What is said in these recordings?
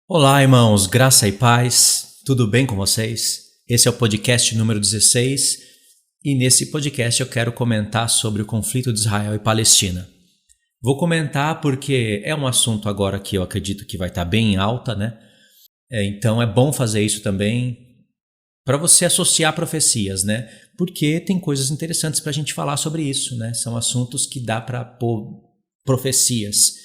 Olá, irmãos, graça e paz, tudo bem com vocês? Esse é o podcast número 16 e nesse podcast eu quero comentar sobre o conflito de Israel e Palestina. Vou comentar porque é um assunto agora que eu acredito que vai estar bem em alta, né? Então é bom fazer isso também para você associar profecias, né? Porque tem coisas interessantes para a gente falar sobre isso, né? São assuntos que dá para pôr profecias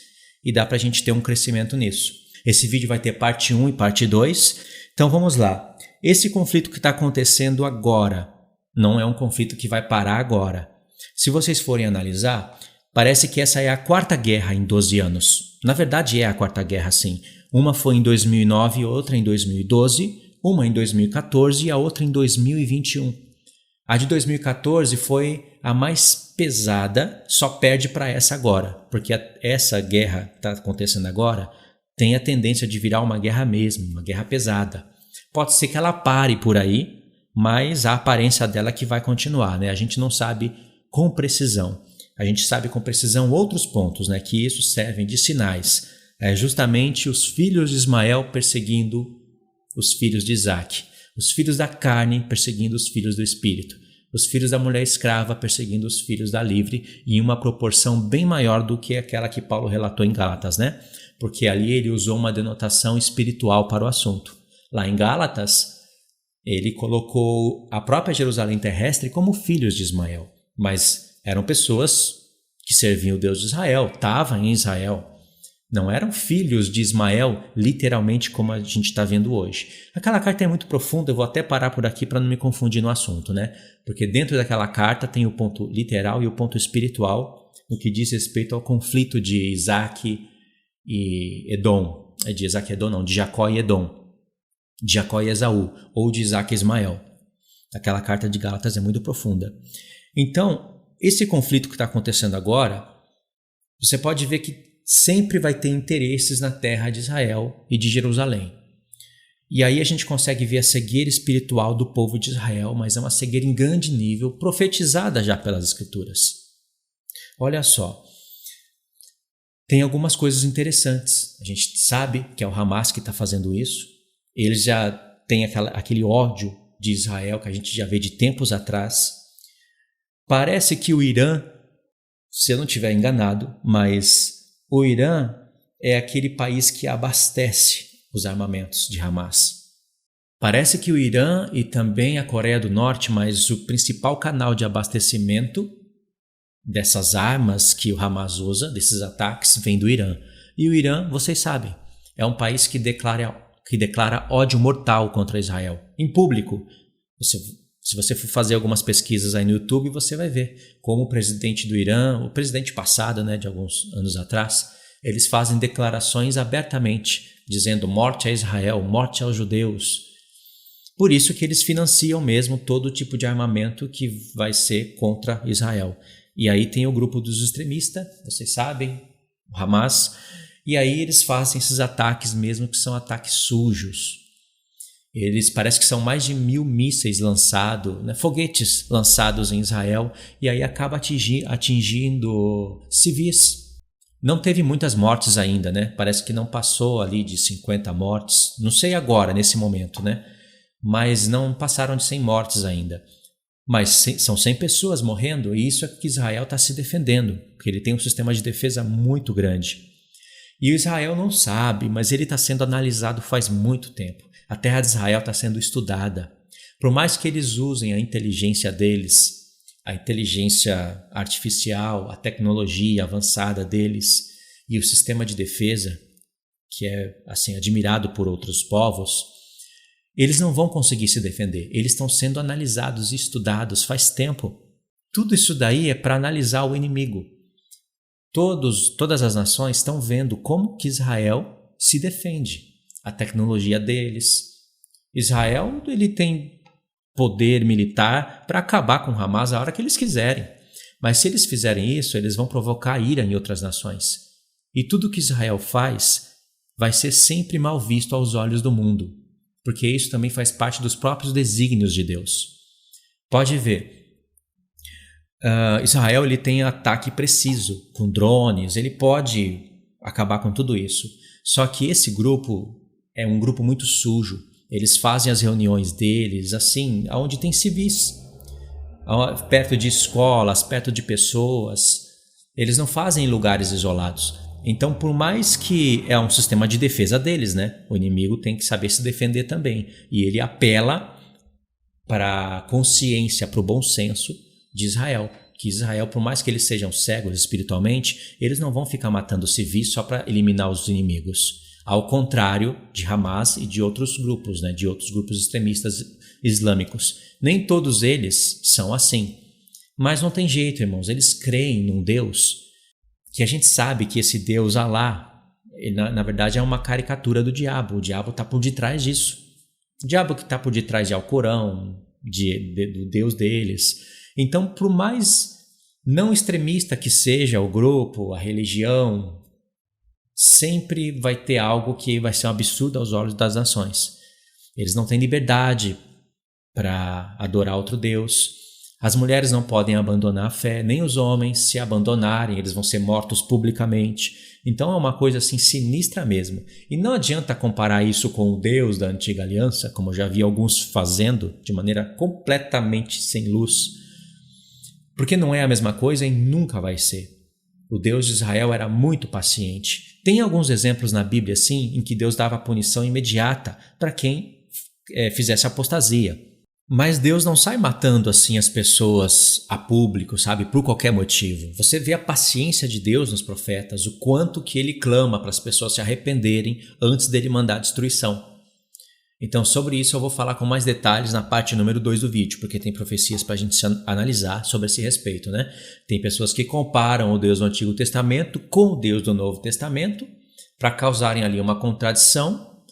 e dá para a gente ter um crescimento nisso. Esse vídeo vai ter parte 1 e parte 2. Então vamos lá. Esse conflito que está acontecendo agora não é um conflito que vai parar agora. Se vocês forem analisar, parece que essa é a quarta guerra em 12 anos. Na verdade é a quarta guerra, sim. Uma foi em 2009, outra em 2012, uma em 2014 e a outra em 2021. A de 2014 foi a mais pesada, só perde para essa agora, porque essa guerra que está acontecendo agora tem a tendência de virar uma guerra mesmo, uma guerra pesada. Pode ser que ela pare por aí, mas a aparência dela é que vai continuar, né? A gente não sabe com precisão. A gente sabe com precisão outros pontos, né? Que isso servem de sinais. É justamente os filhos de Ismael perseguindo os filhos de Isaac, os filhos da carne perseguindo os filhos do espírito, os filhos da mulher escrava perseguindo os filhos da livre, em uma proporção bem maior do que aquela que Paulo relatou em Gálatas, né? Porque ali ele usou uma denotação espiritual para o assunto. Lá em Gálatas, ele colocou a própria Jerusalém terrestre como filhos de Ismael, mas eram pessoas que serviam o Deus de Israel, estavam em Israel. Não eram filhos de Ismael, literalmente como a gente está vendo hoje. Aquela carta é muito profunda, eu vou até parar por aqui para não me confundir no assunto, né? Porque dentro daquela carta tem o ponto literal e o ponto espiritual, no que diz respeito ao conflito de Isaac e Edom. De Isaac e Edom não, de Jacó e Edom. De Jacó e Esaú, ou de Isaac e Ismael. Aquela carta de Gálatas é muito profunda. Então, esse conflito que está acontecendo agora, você pode ver que sempre vai ter interesses na terra de Israel e de Jerusalém. E aí a gente consegue ver a cegueira espiritual do povo de Israel, mas é uma cegueira em grande nível, profetizada já pelas Escrituras. Olha só, tem algumas coisas interessantes. A gente sabe que é o Hamas que está fazendo isso. Eles já têm aquele ódio de Israel que a gente já vê de tempos atrás. Parece que o Irã, se eu não estiver enganado, mas o Irã é aquele país que abastece os armamentos de Hamas. Parece que o Irã e também a Coreia do Norte, mas o principal canal de abastecimento dessas armas que o Hamas usa, desses ataques, vem do Irã. E o Irã, vocês sabem, é um país que declara ódio mortal contra Israel, em público. Se você for fazer algumas pesquisas aí no YouTube, você vai ver como o presidente do Irã, o presidente passado, né, de alguns anos atrás, eles fazem declarações abertamente, dizendo morte a Israel, morte aos judeus. Por isso que eles financiam mesmo todo tipo de armamento que vai ser contra Israel. E aí tem o grupo dos extremistas, vocês sabem, o Hamas, e aí eles fazem esses ataques mesmo que são ataques sujos. Eles parece que são mais de 1.000 mísseis lançados, né, foguetes lançados em Israel, e aí acaba atingindo civis. Não teve muitas mortes ainda, né? Parece que não passou ali de 50 mortes. Não sei agora, nesse momento, né? Mas não passaram de 100 mortes ainda. Mas são 100 pessoas morrendo, e isso é que Israel está se defendendo, porque ele tem um sistema de defesa muito grande. E o Israel não sabe, mas ele está sendo analisado faz muito tempo. A terra de Israel está sendo estudada. Por mais que eles usem a inteligência deles, a inteligência artificial, a tecnologia avançada deles e o sistema de defesa, que é assim admirado por outros povos, eles não vão conseguir se defender. Eles estão sendo analisados e estudados faz tempo. Tudo isso daí é para analisar o inimigo. Todas as nações estão vendo como que Israel se defende. A tecnologia deles. Israel ele tem poder militar para acabar com Hamas a hora que eles quiserem. Mas se eles fizerem isso, eles vão provocar ira em outras nações. E tudo que Israel faz vai ser sempre mal visto aos olhos do mundo, porque isso também faz parte dos próprios desígnios de Deus. Pode ver. Israel ele tem ataque preciso, com drones, ele pode acabar com tudo isso. Só que esse grupo é um grupo muito sujo. Eles fazem as reuniões deles assim, onde tem civis, perto de escolas, perto de pessoas. Eles não fazem em lugares isolados. Então, por mais que é um sistema de defesa deles, né? O inimigo tem que saber se defender também. E ele apela para a consciência, para o bom senso de Israel. Que Israel, por mais que eles sejam cegos espiritualmente, eles não vão ficar matando civis só para eliminar os inimigos. Ao contrário de Hamas e de outros grupos, né? De outros grupos extremistas islâmicos. Nem todos eles são assim. Mas não tem jeito, irmãos. Eles creem num Deus que a gente sabe que esse Deus Alá, na verdade, é uma caricatura do diabo. O diabo está por detrás disso. O diabo que está por detrás de Alcorão, do Deus deles. Então, por mais não extremista que seja o grupo, a religião, sempre vai ter algo que vai ser um absurdo aos olhos das nações. Eles não têm liberdade para adorar outro Deus. As mulheres não podem abandonar a fé, nem os homens. Se abandonarem, eles vão ser mortos publicamente. Então é uma coisa assim sinistra mesmo. E não adianta comparar isso com o Deus da antiga aliança, como eu já vi alguns fazendo de maneira completamente sem luz. Porque não é a mesma coisa e nunca vai ser. O Deus de Israel era muito paciente. Tem alguns exemplos na Bíblia, sim, em que Deus dava punição imediata para quem fizesse apostasia. Mas Deus não sai matando assim as pessoas a público, sabe, por qualquer motivo. Você vê a paciência de Deus nos profetas, o quanto que ele clama para as pessoas se arrependerem antes dele mandar a destruição. Então, sobre isso eu vou falar com mais detalhes na parte número 2 do vídeo, porque tem profecias para a gente analisar sobre esse respeito, né? Tem pessoas que comparam o Deus do Antigo Testamento com o Deus do Novo Testamento para causarem ali uma contradição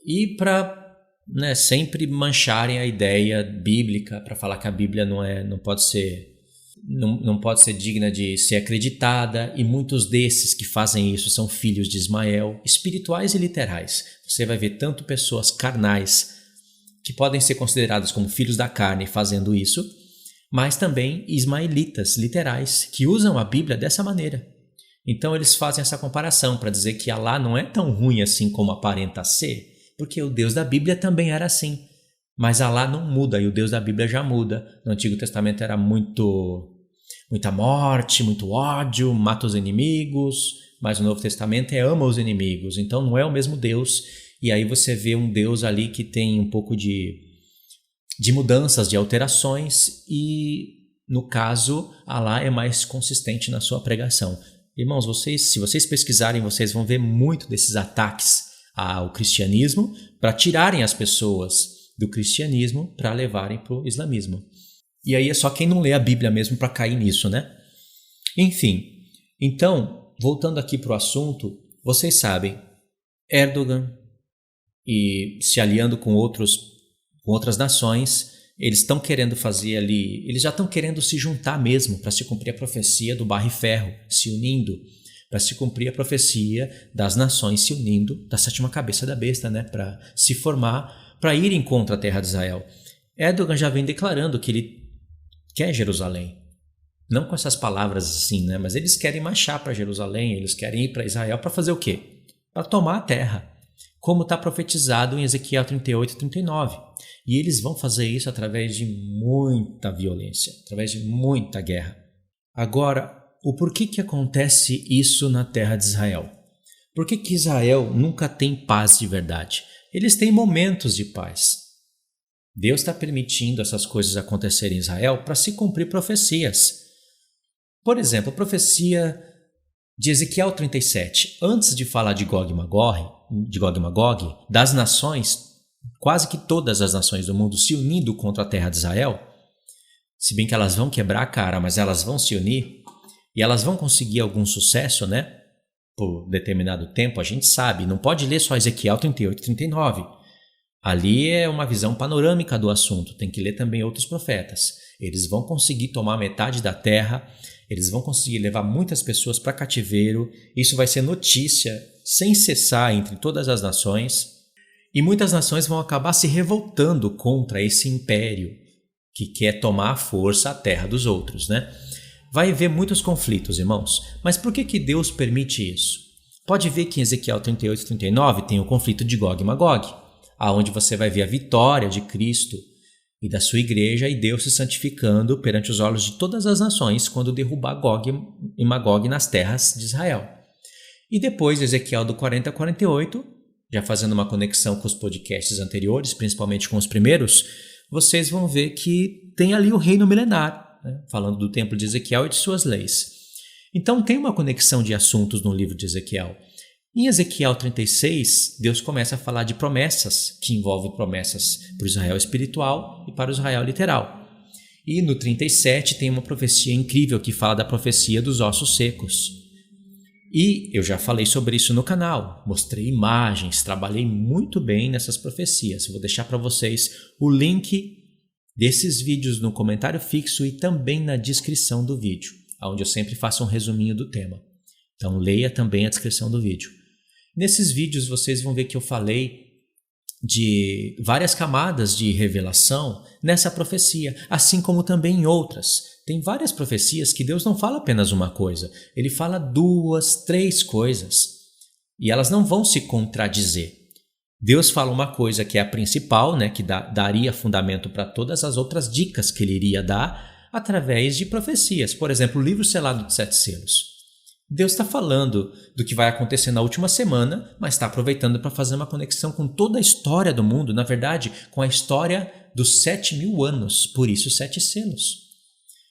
e para sempre mancharem a ideia bíblica, para falar que a Bíblia não pode ser digna de ser acreditada, e muitos desses que fazem isso são filhos de Ismael, espirituais e literais. Você vai ver tanto pessoas carnais que podem ser consideradas como filhos da carne fazendo isso, mas também ismaelitas literais que usam a Bíblia dessa maneira. Então eles fazem essa comparação para dizer que Alá não é tão ruim assim como aparenta ser, porque o Deus da Bíblia também era assim. Mas Alá não muda e o Deus da Bíblia já muda. No Antigo Testamento era muita morte, muito ódio, mata os inimigos, mas no Novo Testamento ama os inimigos. Então não é o mesmo Deus. E aí você vê um Deus ali que tem um pouco de mudanças, de alterações, e no caso Alá é mais consistente na sua pregação. Irmãos, se vocês pesquisarem, vocês vão ver muito desses ataques ao cristianismo para tirarem as pessoas do cristianismo para levarem para o islamismo. E aí é só quem não lê a Bíblia mesmo para cair nisso, né? Enfim, então, voltando aqui para o assunto, vocês sabem, Erdogan e se aliando com outras nações, eles estão querendo fazer ali, eles já estão querendo se juntar mesmo para se cumprir a profecia do barro e ferro, se unindo para se cumprir a profecia das nações se unindo, da sétima cabeça da besta, né? Para se formar, para irem contra a terra de Israel. Erdogan já vem declarando que ele quer Jerusalém. Não com essas palavras assim, né? Mas eles querem marchar para Jerusalém, eles querem ir para Israel para fazer o quê? Para tomar a terra, como está profetizado em Ezequiel 38 e 39. E eles vão fazer isso através de muita violência, através de muita guerra. Agora, o porquê que acontece isso na terra de Israel? Por que Israel nunca tem paz de verdade? Eles têm momentos de paz. Deus está permitindo essas coisas acontecerem em Israel para se cumprir profecias. Por exemplo, a profecia de Ezequiel 37. Antes de falar de Gog e Magog, das nações, quase que todas as nações do mundo se unindo contra a terra de Israel, se bem que elas vão quebrar a cara, mas elas vão se unir, e elas vão conseguir algum sucesso, né? Por determinado tempo, a gente sabe. Não pode ler só Ezequiel 38 e 39. Ali é uma visão panorâmica do assunto. Tem que ler também outros profetas. Eles vão conseguir tomar metade da terra. Eles vão conseguir levar muitas pessoas para cativeiro. Isso vai ser notícia sem cessar entre todas as nações. E muitas nações vão acabar se revoltando contra esse império que quer tomar à força a terra dos outros, né? Vai haver muitos conflitos, irmãos. Mas por que Deus permite isso? Pode ver que em Ezequiel 38 e 39 tem o conflito de Gog e Magog, aonde você vai ver a vitória de Cristo e da sua igreja e Deus se santificando perante os olhos de todas as nações quando derrubar Gog e Magog nas terras de Israel. E depois, Ezequiel do 40 a 48, já fazendo uma conexão com os podcasts anteriores, principalmente com os primeiros, vocês vão ver que tem ali o reino milenar, né? Falando do templo de Ezequiel e de suas leis. Então tem uma conexão de assuntos no livro de Ezequiel. Em Ezequiel 36, Deus começa a falar de promessas, que envolvem promessas para o Israel espiritual e para o Israel literal. E no 37 tem uma profecia incrível que fala da profecia dos ossos secos. E eu já falei sobre isso no canal, mostrei imagens, trabalhei muito bem nessas profecias. Vou deixar para vocês o link desses vídeos no comentário fixo e também na descrição do vídeo, onde eu sempre faço um resuminho do tema. Então leia também a descrição do vídeo. Nesses vídeos vocês vão ver que eu falei de várias camadas de revelação nessa profecia, assim como também em outras. Tem várias profecias que Deus não fala apenas uma coisa, Ele fala 2, 3 coisas e elas não vão se contradizer. Deus fala uma coisa que é a principal, né, que daria fundamento para todas as outras dicas que Ele iria dar através de profecias. Por exemplo, o livro selado de 7 selos. Deus está falando do que vai acontecer na última semana, mas está aproveitando para fazer uma conexão com toda a história do mundo, na verdade, com a história dos 7.000 anos, por isso 7 selos.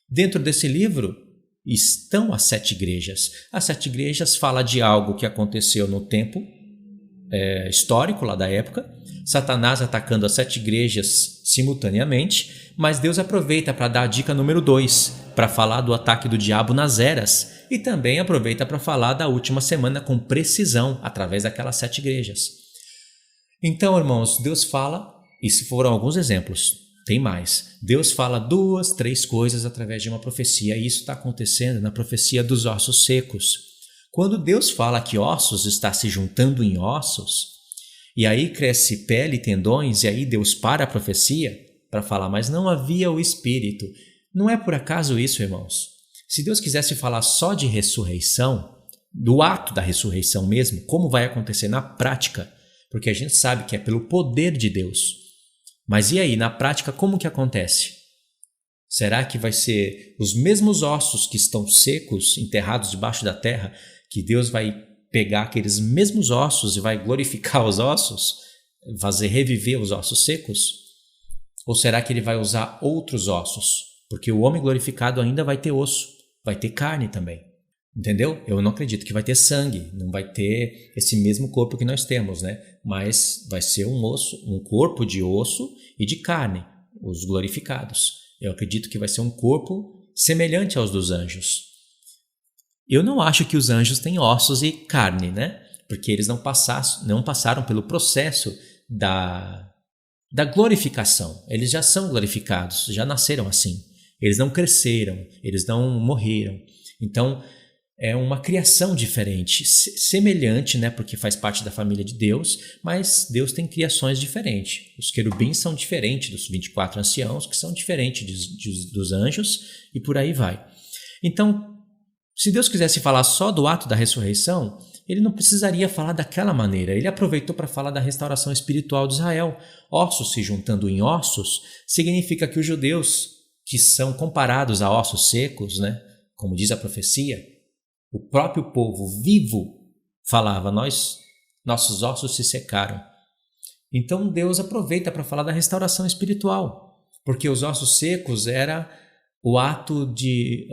Dentro desse livro estão as 7 igrejas. As 7 igrejas falam de algo que aconteceu no tempo histórico lá da época, Satanás atacando as 7 igrejas simultaneamente, mas Deus aproveita para dar a dica número 2, para falar do ataque do diabo nas eras, e também aproveita para falar da última semana com precisão, através daquelas 7 igrejas. Então, irmãos, Deus fala, e se foram alguns exemplos, tem mais. Deus fala 2, 3 coisas através de uma profecia, e isso está acontecendo na profecia dos ossos secos. Quando Deus fala que ossos está se juntando em ossos, e aí cresce pele e tendões, e aí Deus para a profecia para falar, mas não havia o Espírito. Não é por acaso isso, irmãos. Se Deus quisesse falar só de ressurreição, do ato da ressurreição mesmo, como vai acontecer na prática, porque a gente sabe que é pelo poder de Deus. Mas e aí, na prática, como que acontece? Será que vai ser os mesmos ossos que estão secos, enterrados debaixo da terra, que Deus vai pegar aqueles mesmos ossos e vai glorificar os ossos, fazer reviver os ossos secos? Ou será que Ele vai usar outros ossos? Porque o homem glorificado ainda vai ter osso, vai ter carne também. Entendeu? Eu não acredito que vai ter sangue, não vai ter esse mesmo corpo que nós temos, né? Mas vai ser um corpo de osso e de carne, os glorificados. Eu acredito que vai ser um corpo semelhante aos dos anjos. Eu não acho que os anjos têm ossos e carne, né? Porque eles não passaram pelo processo da glorificação. Eles já são glorificados, já nasceram assim. Eles não cresceram, eles não morreram. Então, é uma criação diferente, semelhante, né? Porque faz parte da família de Deus, mas Deus tem criações diferentes. Os querubins são diferentes dos 24 anciãos, que são diferentes dos anjos, e por aí vai. Então, se Deus quisesse falar só do ato da ressurreição, Ele não precisaria falar daquela maneira. Ele aproveitou para falar da restauração espiritual de Israel. Ossos se juntando em ossos significa que os judeus, que são comparados a ossos secos, né? Como diz a profecia, o próprio povo vivo falava, nossos ossos se secaram. Então Deus aproveita para falar da restauração espiritual, porque os ossos secos era o ato de...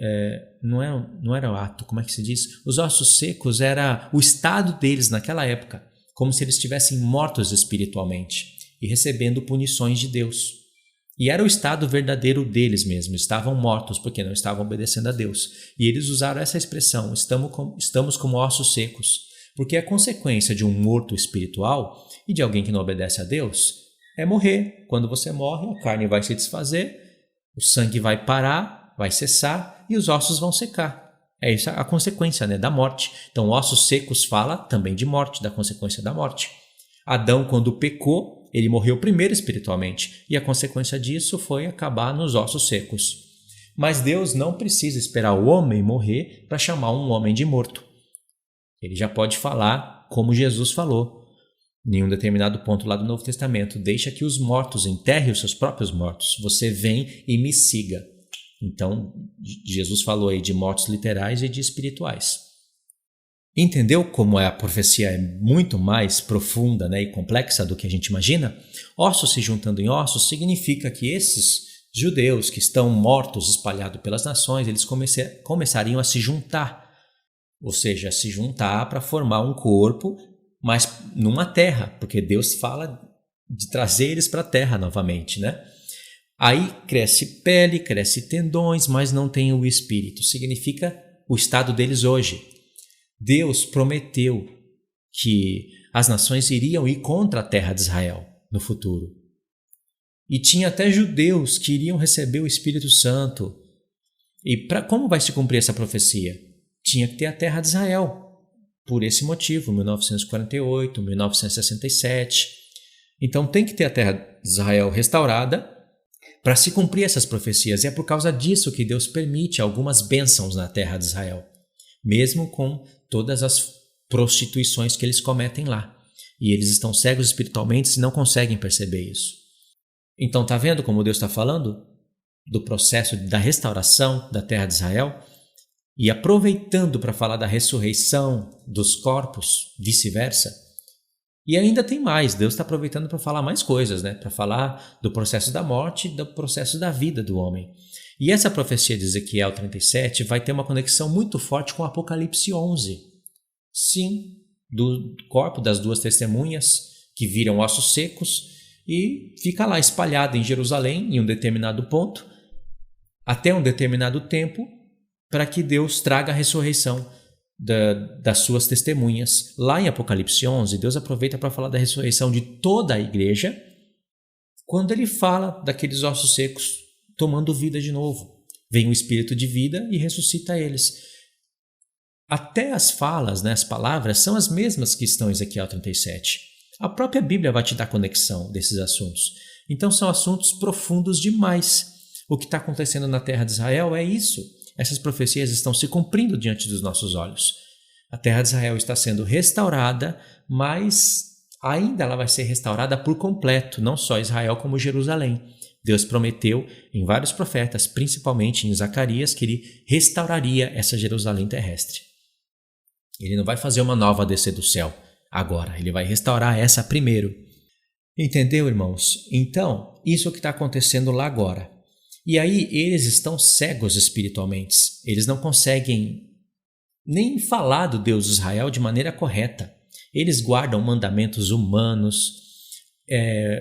não era o ato, como é que se diz? Os ossos secos era o estado deles naquela época, como se eles estivessem mortos espiritualmente e recebendo punições de Deus. E era o estado verdadeiro deles mesmos, estavam mortos porque não estavam obedecendo a Deus. E eles usaram essa expressão, estamos como ossos secos, porque a consequência de um morto espiritual e de alguém que não obedece a Deus é morrer. Quando você morre, a carne vai se desfazer, o sangue vai parar, vai cessar e os ossos vão secar. É isso a consequência, né, da morte. Então, ossos secos fala também de morte, da consequência da morte. Adão, quando pecou, ele morreu primeiro espiritualmente e a consequência disso foi acabar nos ossos secos. Mas Deus não precisa esperar o homem morrer para chamar um homem de morto. Ele já pode falar como Jesus falou, em um determinado ponto lá do Novo Testamento. Deixa que os mortos enterrem os seus próprios mortos. Você vem e me siga. Então, Jesus falou aí de mortos literais e de espirituais. Entendeu como a profecia é muito mais profunda, né, e complexa do que a gente imagina? Ossos se juntando em ossos significa que esses judeus que estão mortos, espalhados pelas nações, eles começariam a se juntar. Ou seja, se juntar para formar um corpo, mas numa terra, porque Deus fala de trazer eles para a terra novamente, né? Aí cresce pele, cresce tendões, mas não tem o espírito. Significa o estado deles hoje. Deus prometeu que as nações iriam ir contra a terra de Israel no futuro. E tinha até judeus que iriam receber o Espírito Santo. E como vai se cumprir essa profecia? Tinha que ter a terra de Israel. Por esse motivo, 1948, 1967. Então tem que ter a terra de Israel restaurada para se cumprir essas profecias. E é por causa disso que Deus permite algumas bênçãos na terra de Israel, mesmo com todas as prostituições que eles cometem lá. E eles estão cegos espiritualmente e não conseguem perceber isso. Então tá vendo como Deus está falando do processo da restauração da terra de Israel? E aproveitando para falar da ressurreição dos corpos, vice-versa. E ainda tem mais, Deus está aproveitando para falar mais coisas, né? Para falar do processo da morte e do processo da vida do homem. E essa profecia de Ezequiel 37 vai ter uma conexão muito forte com Apocalipse 11. Sim, do corpo das duas testemunhas que viram ossos secos e fica lá espalhado em Jerusalém em um determinado ponto, até um determinado tempo, para que Deus traga a ressurreição das suas testemunhas. Lá em Apocalipse 11, Deus aproveita para falar da ressurreição de toda a igreja, quando ele fala daqueles ossos secos tomando vida de novo. Vem o Espírito de vida e ressuscita eles. Até as falas, né, as palavras, são as mesmas que estão em Ezequiel 37. A própria Bíblia vai te dar conexão desses assuntos. Então são assuntos profundos demais. O que está acontecendo na terra de Israel é isso. Essas profecias estão se cumprindo diante dos nossos olhos. A terra de Israel está sendo restaurada, mas ainda ela vai ser restaurada por completo, não só Israel como Jerusalém. Deus prometeu em vários profetas, principalmente em Zacarias, que ele restauraria essa Jerusalém terrestre. Ele não vai fazer uma nova descer do céu agora, ele vai restaurar essa primeiro. Entendeu, irmãos? Então, isso é o que está acontecendo lá agora. E aí eles estão cegos espiritualmente, eles não conseguem nem falar do Deus de Israel de maneira correta. Eles guardam mandamentos humanos,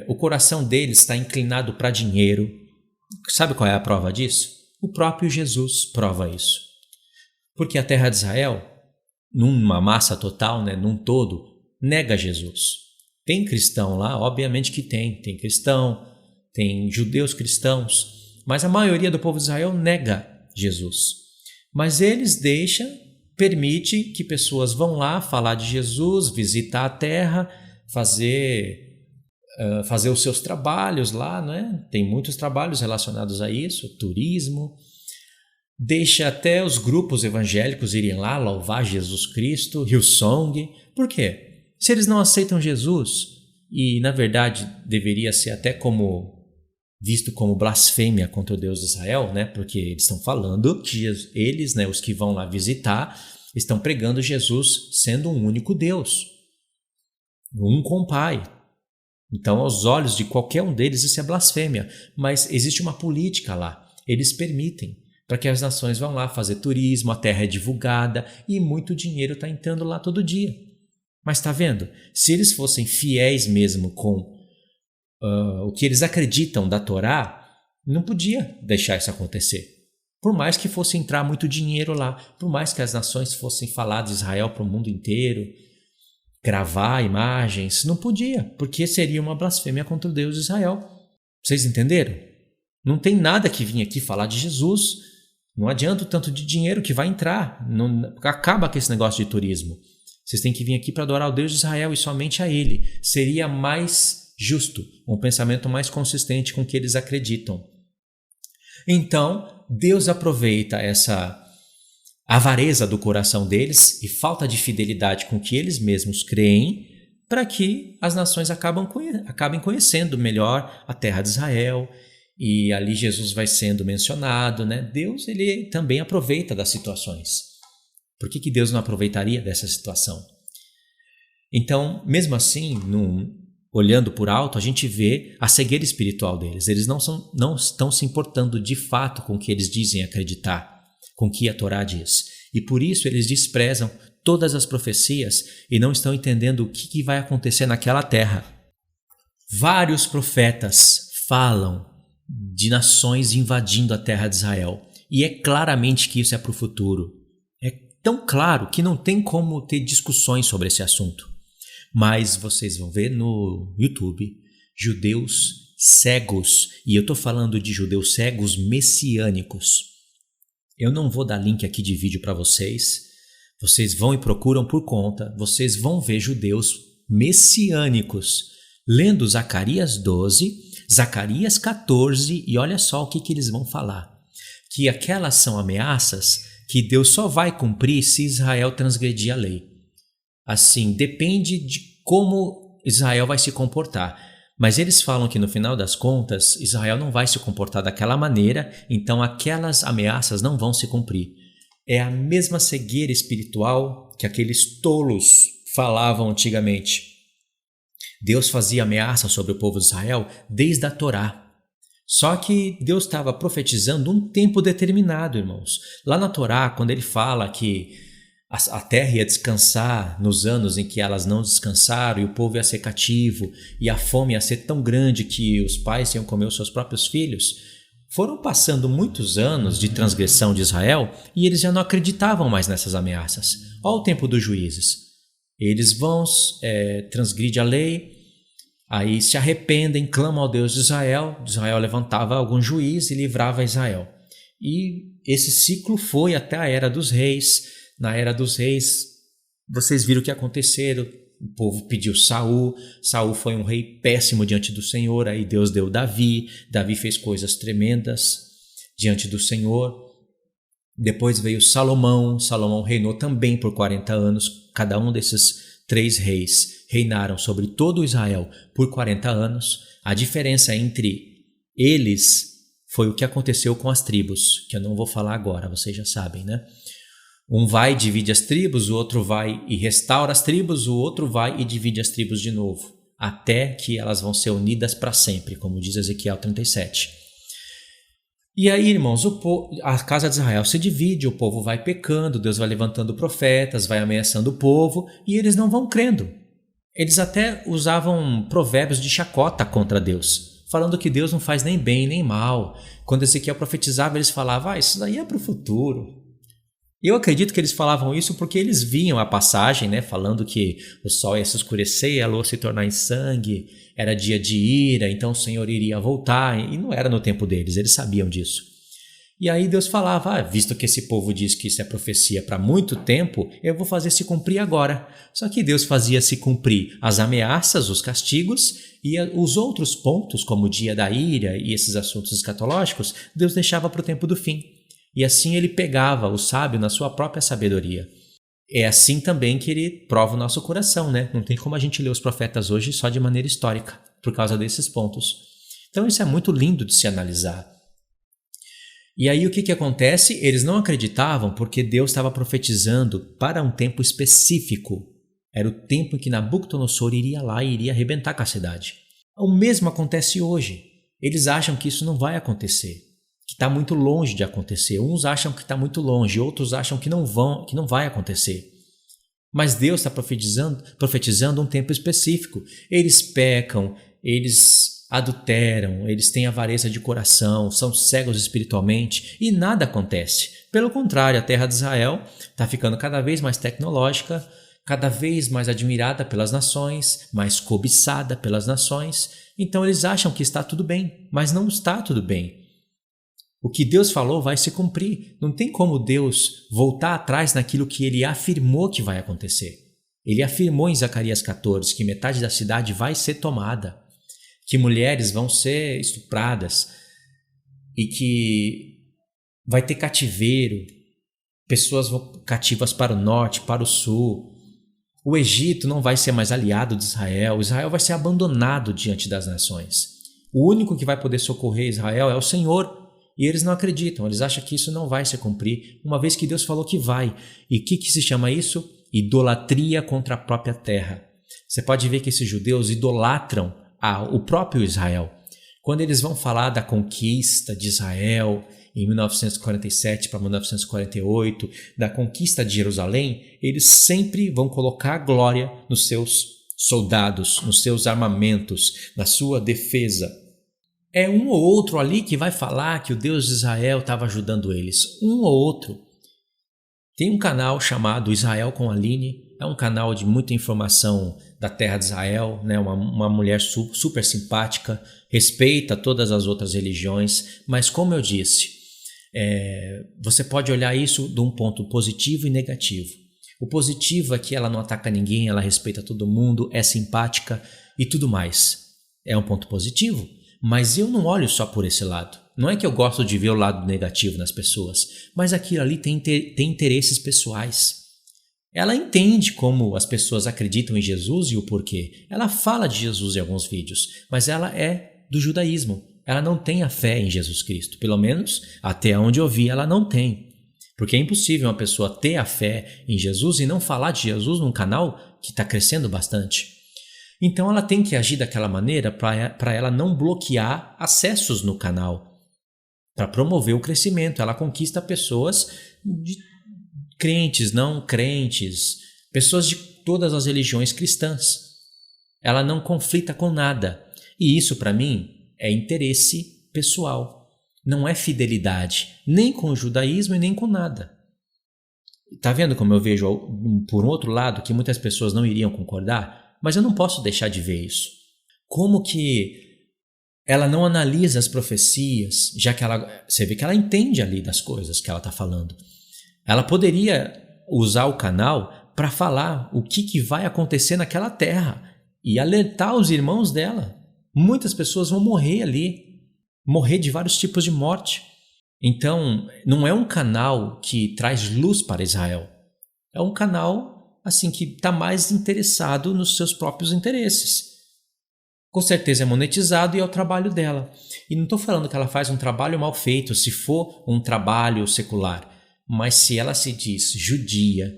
o coração deles está inclinado para dinheiro. Sabe qual é a prova disso? O próprio Jesus prova isso. Porque a terra de Israel, numa massa total, né, num todo, nega Jesus. Tem cristão lá? Obviamente que tem cristão, tem judeus cristãos, mas a maioria do povo de Israel nega Jesus. Mas eles permite que pessoas vão lá falar de Jesus, visitar a terra, fazer os seus trabalhos lá, né? Tem muitos trabalhos relacionados a isso, turismo. Deixa até os grupos evangélicos irem lá louvar Jesus Cristo, Hillsong. Por quê? Se eles não aceitam Jesus, e na verdade deveria ser até visto como blasfêmia contra o Deus de Israel, né? Porque eles estão falando que eles, né, os que vão lá visitar, estão pregando Jesus sendo um único Deus, um com o Pai. Então, aos olhos de qualquer um deles, isso é blasfêmia. Mas existe uma política lá. Eles permitem para que as nações vão lá fazer turismo, a terra é divulgada e muito dinheiro está entrando lá todo dia. Mas está vendo? Se eles fossem fiéis mesmo com o que eles acreditam da Torá, não podia deixar isso acontecer. Por mais que fosse entrar muito dinheiro lá, por mais que as nações fossem falar de Israel para o mundo inteiro, gravar imagens, não podia, porque seria uma blasfêmia contra o Deus de Israel. Vocês entenderam? Não tem nada que vir aqui falar de Jesus, não adianta o tanto de dinheiro que vai entrar, não, acaba com esse negócio de turismo. Vocês têm que vir aqui para adorar o Deus de Israel e somente a Ele. Seria mais justo, um pensamento mais consistente com o que eles acreditam. Então, Deus aproveita avareza do coração deles e falta de fidelidade com o que eles mesmos creem, para que as nações acabem conhecendo melhor a terra de Israel. E ali Jesus vai sendo mencionado, né? Deus, ele também aproveita das situações. Por que Deus não aproveitaria dessa situação? Então, mesmo assim, olhando por alto, a gente vê a cegueira espiritual deles. Eles não estão se importando de fato com o que eles dizem acreditar, com o que a Torá diz. E por isso eles desprezam todas as profecias e não estão entendendo o que vai acontecer naquela terra. Vários profetas falam de nações invadindo a terra de Israel. E é claramente que isso é para o futuro. É tão claro que não tem como ter discussões sobre esse assunto. Mas vocês vão ver no YouTube judeus cegos. E eu estou falando de judeus cegos messiânicos. Eu não vou dar link aqui de vídeo para vocês. Vocês vão e procuram por conta. Vocês vão ver judeus messiânicos lendo Zacarias 12, Zacarias 14, e olha só o que eles vão falar. Que aquelas são ameaças que Deus só vai cumprir se Israel transgredir a lei. Assim, depende de como Israel vai se comportar. Mas eles falam que no final das contas, Israel não vai se comportar daquela maneira, então aquelas ameaças não vão se cumprir. É a mesma cegueira espiritual que aqueles tolos falavam antigamente. Deus fazia ameaça sobre o povo de Israel desde a Torá. Só que Deus estava profetizando um tempo determinado, irmãos. Lá na Torá, quando ele fala que a terra ia descansar nos anos em que elas não descansaram e o povo ia ser cativo e a fome ia ser tão grande que os pais iam comer os seus próprios filhos, foram passando muitos anos de transgressão de Israel e eles já não acreditavam mais nessas ameaças. Olha o tempo dos juízes. Eles vão, transgridem a lei, aí se arrependem, clamam ao Deus de Israel levantava algum juiz e livrava Israel. E esse ciclo foi até a Era dos Reis. Na Era dos Reis, vocês viram o que aconteceu, o povo pediu Saul foi um rei péssimo diante do Senhor, aí Deus deu Davi fez coisas tremendas diante do Senhor. Depois veio Salomão reinou também por 40 anos, cada um desses 3 reis reinaram sobre todo Israel por 40 anos. A diferença entre eles foi o que aconteceu com as tribos, que eu não vou falar agora, vocês já sabem, né? Um vai e divide as tribos, o outro vai e restaura as tribos, o outro vai e divide as tribos de novo, até que elas vão ser unidas para sempre, como diz Ezequiel 37. E aí, irmãos, a casa de Israel se divide, o povo vai pecando, Deus vai levantando profetas, vai ameaçando o povo e eles não vão crendo. Eles até usavam provérbios de chacota contra Deus, falando que Deus não faz nem bem nem mal. Quando Ezequiel profetizava, eles falavam, isso daí é para o futuro. Eu acredito que eles falavam isso porque eles viam a passagem, né, falando que o sol ia se escurecer e a lua se tornar em sangue, era dia de ira, então o Senhor iria voltar, e não era no tempo deles, eles sabiam disso. E aí Deus falava, visto que esse povo diz que isso é profecia para muito tempo, eu vou fazer se cumprir agora. Só que Deus fazia se cumprir as ameaças, os castigos, e os outros pontos, como o dia da ira e esses assuntos escatológicos, Deus deixava para o tempo do fim. E assim ele pegava o sábio na sua própria sabedoria. É assim também que ele prova o nosso coração, né? Não tem como a gente ler os profetas hoje só de maneira histórica, por causa desses pontos. Então isso é muito lindo de se analisar. E aí o que acontece? Eles não acreditavam porque Deus estava profetizando para um tempo específico. Era o tempo em que Nabucodonosor iria lá e iria arrebentar com a cidade. O mesmo acontece hoje. Eles acham que isso não vai acontecer, que está muito longe de acontecer. Uns acham que está muito longe, outros acham que não vai acontecer. Mas Deus está profetizando um tempo específico. Eles pecam, eles adulteram, eles têm avareza de coração, são cegos espiritualmente e nada acontece. Pelo contrário, a terra de Israel está ficando cada vez mais tecnológica, cada vez mais admirada pelas nações, mais cobiçada pelas nações. Então eles acham que está tudo bem, mas não está tudo bem. O que Deus falou vai se cumprir. Não tem como Deus voltar atrás naquilo que ele afirmou que vai acontecer. Ele afirmou em Zacarias 14 que metade da cidade vai ser tomada, que mulheres vão ser estupradas e que vai ter cativeiro. pessoas cativas para o norte, para o sul. O Egito não vai ser mais aliado de Israel. Israel vai ser abandonado diante das nações. O único que vai poder socorrer Israel é o Senhor. E eles não acreditam, eles acham que isso não vai se cumprir, uma vez que Deus falou que vai. E o que se chama isso? Idolatria contra a própria terra. Você pode ver que esses judeus idolatram o próprio Israel. Quando eles vão falar da conquista de Israel em 1947 para 1948, da conquista de Jerusalém, eles sempre vão colocar a glória nos seus soldados, nos seus armamentos, na sua defesa. É um ou outro ali que vai falar que o Deus de Israel estava ajudando eles. Um ou outro. Tem um canal chamado Israel com Aline. É um canal de muita informação da terra de Israel, né? Uma mulher super simpática, respeita todas as outras religiões, mas como eu disse, você pode olhar isso de um ponto positivo e negativo. O positivo é que ela não ataca ninguém, ela respeita todo mundo, é simpática e tudo mais. É um ponto positivo. Mas eu não olho só por esse lado. Não é que eu gosto de ver o lado negativo nas pessoas, mas aquilo ali tem interesses pessoais. Ela entende como as pessoas acreditam em Jesus e o porquê. Ela fala de Jesus em alguns vídeos, mas ela é do judaísmo. Ela não tem a fé em Jesus Cristo. Pelo menos, até onde eu vi, ela não tem. Porque é impossível uma pessoa ter a fé em Jesus e não falar de Jesus num canal que está crescendo bastante. Então ela tem que agir daquela maneira para ela não bloquear acessos no canal, para promover o crescimento. Ela conquista pessoas de crentes, não crentes, pessoas de todas as religiões cristãs. Ela não conflita com nada. E isso para mim é interesse pessoal. Não é fidelidade, nem com o judaísmo e nem com nada. Tá vendo como eu vejo, por um outro lado, que muitas pessoas não iriam concordar? Mas eu não posso deixar de ver isso. Como que ela não analisa as profecias, já que você vê que ela entende ali das coisas que ela está falando. Ela poderia usar o canal para falar o que vai acontecer naquela terra e alertar os irmãos dela. Muitas pessoas vão morrer ali, morrer de vários tipos de morte. Então, não é um canal que traz luz para Israel. É um canal assim que está mais interessado nos seus próprios interesses. Com certeza é monetizado e é o trabalho dela. E não estou falando que ela faz um trabalho mal feito, se for um trabalho secular. Mas se ela se diz judia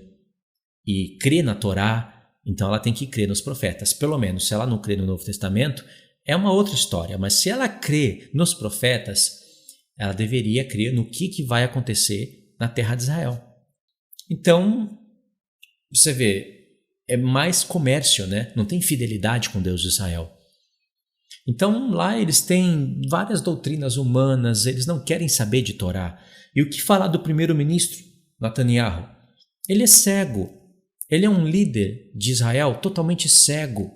e crê na Torá, então ela tem que crer nos profetas. Pelo menos, se ela não crê no Novo Testamento, é uma outra história. Mas se ela crê nos profetas, ela deveria crer no que vai acontecer na terra de Israel. Então, você vê, é mais comércio, né? Não tem fidelidade com Deus de Israel. Então lá eles têm várias doutrinas humanas, eles não querem saber de Torá. E o que falar do primeiro-ministro, Netanyahu? Ele é cego, ele é um líder de Israel totalmente cego.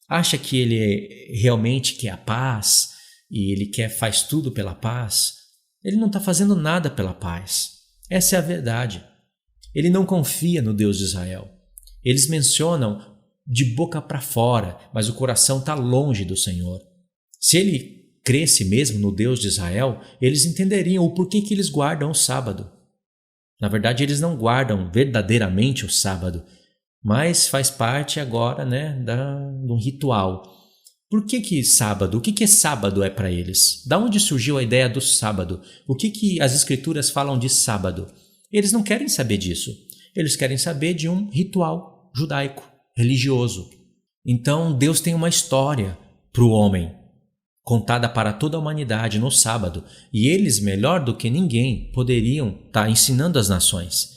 Acha que ele realmente quer a paz e ele faz tudo pela paz. Ele não está fazendo nada pela paz. Essa é a verdade. Ele não confia no Deus de Israel. Eles mencionam de boca para fora, mas o coração está longe do Senhor. Se ele cresce mesmo no Deus de Israel, eles entenderiam o porquê que eles guardam o sábado. Na verdade, eles não guardam verdadeiramente o sábado, mas faz parte agora, né, de um ritual. Por que sábado? O que sábado é para eles? Da onde surgiu a ideia do sábado? O que as escrituras falam de sábado? Eles não querem saber disso. Eles querem saber de um ritual judaico, religioso. Então Deus tem uma história para o homem, contada para toda a humanidade no sábado. E eles, melhor do que ninguém, poderiam estar ensinando as nações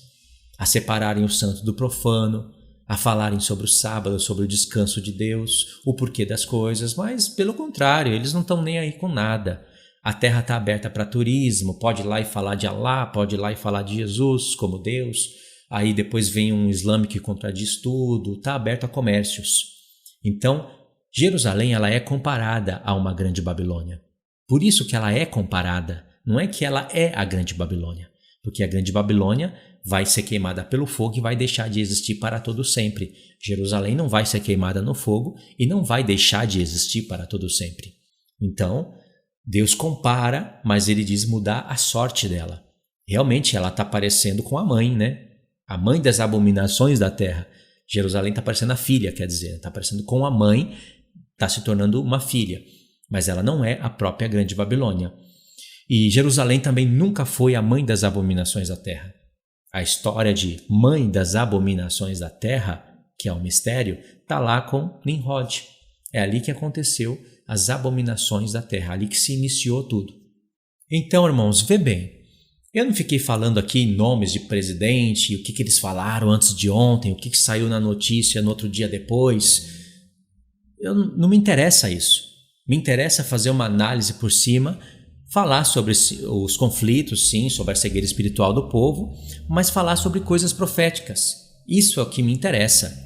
a separarem o santo do profano, a falarem sobre o sábado, sobre o descanso de Deus, o porquê das coisas, mas pelo contrário, eles não estão nem aí com nada. A terra está aberta para turismo, pode ir lá e falar de Alá, pode ir lá e falar de Jesus como Deus. Aí depois vem um Islã que contradiz tudo, está aberto a comércios. Então, Jerusalém ela é comparada a uma grande Babilônia. Por isso que ela é comparada, não é que ela é a grande Babilônia, porque a grande Babilônia vai ser queimada pelo fogo e vai deixar de existir para todo sempre. Jerusalém não vai ser queimada no fogo e não vai deixar de existir para todo sempre. Então, Deus compara, mas ele diz mudar a sorte dela. Realmente ela está parecendo com a mãe, né? A mãe das abominações da terra. Jerusalém está parecendo a filha, quer dizer, está parecendo com a mãe, está se tornando uma filha. Mas ela não é a própria grande Babilônia. E Jerusalém também nunca foi a mãe das abominações da terra. A história de mãe das abominações da terra, que é um mistério, está lá com Nimrod. É ali que aconteceu as abominações da terra, ali que se iniciou tudo. Então, irmãos, vê bem, eu não fiquei falando aqui nomes de presidente, o que eles falaram antes de ontem, o que saiu na notícia no outro dia depois. Não me interessa isso. Me interessa fazer uma análise por cima, falar sobre os conflitos, sim, sobre a cegueira espiritual do povo, mas falar sobre coisas proféticas. Isso é o que me interessa.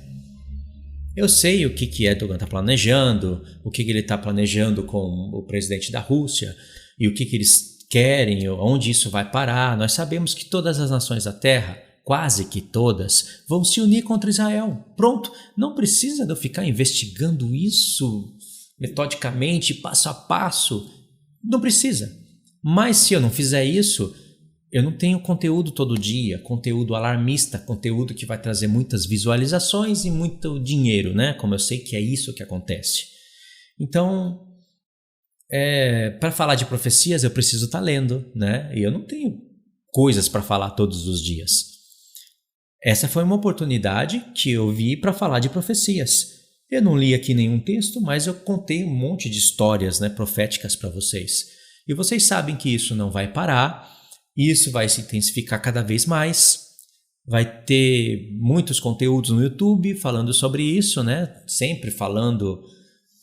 Eu sei o que Erdogan está planejando, o que ele está planejando com o presidente da Rússia e o que eles querem, onde isso vai parar. Nós sabemos que todas as nações da Terra, quase que todas, vão se unir contra Israel. Pronto, não precisa de eu ficar investigando isso metodicamente, passo a passo. Não precisa. Mas se eu não fizer isso, eu não tenho conteúdo todo dia, conteúdo alarmista, conteúdo que vai trazer muitas visualizações e muito dinheiro, né? Como eu sei que é isso que acontece. Então, para falar de profecias, eu preciso estar lendo, né? E eu não tenho coisas para falar todos os dias. Essa foi uma oportunidade que eu vi para falar de profecias. Eu não li aqui nenhum texto, mas eu contei um monte de histórias, né, proféticas para vocês. E vocês sabem que isso não vai parar, isso vai se intensificar cada vez mais. Vai ter muitos conteúdos no YouTube falando sobre isso, né? Sempre falando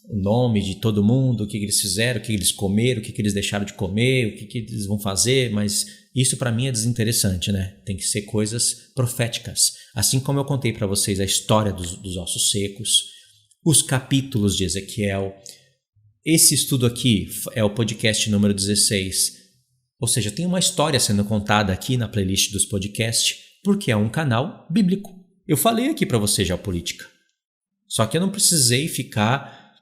o nome de todo mundo, o que eles fizeram, o que eles comeram, o que eles deixaram de comer, o que eles vão fazer, mas isso para mim é desinteressante, né? Tem que ser coisas proféticas. Assim como eu contei para vocês a história dos ossos secos, os capítulos de Ezequiel. Esse estudo aqui é o podcast número 16. Ou seja, tem uma história sendo contada aqui na playlist dos podcasts, porque é um canal bíblico. Eu falei aqui para você geopolítica. Só que eu não precisei ficar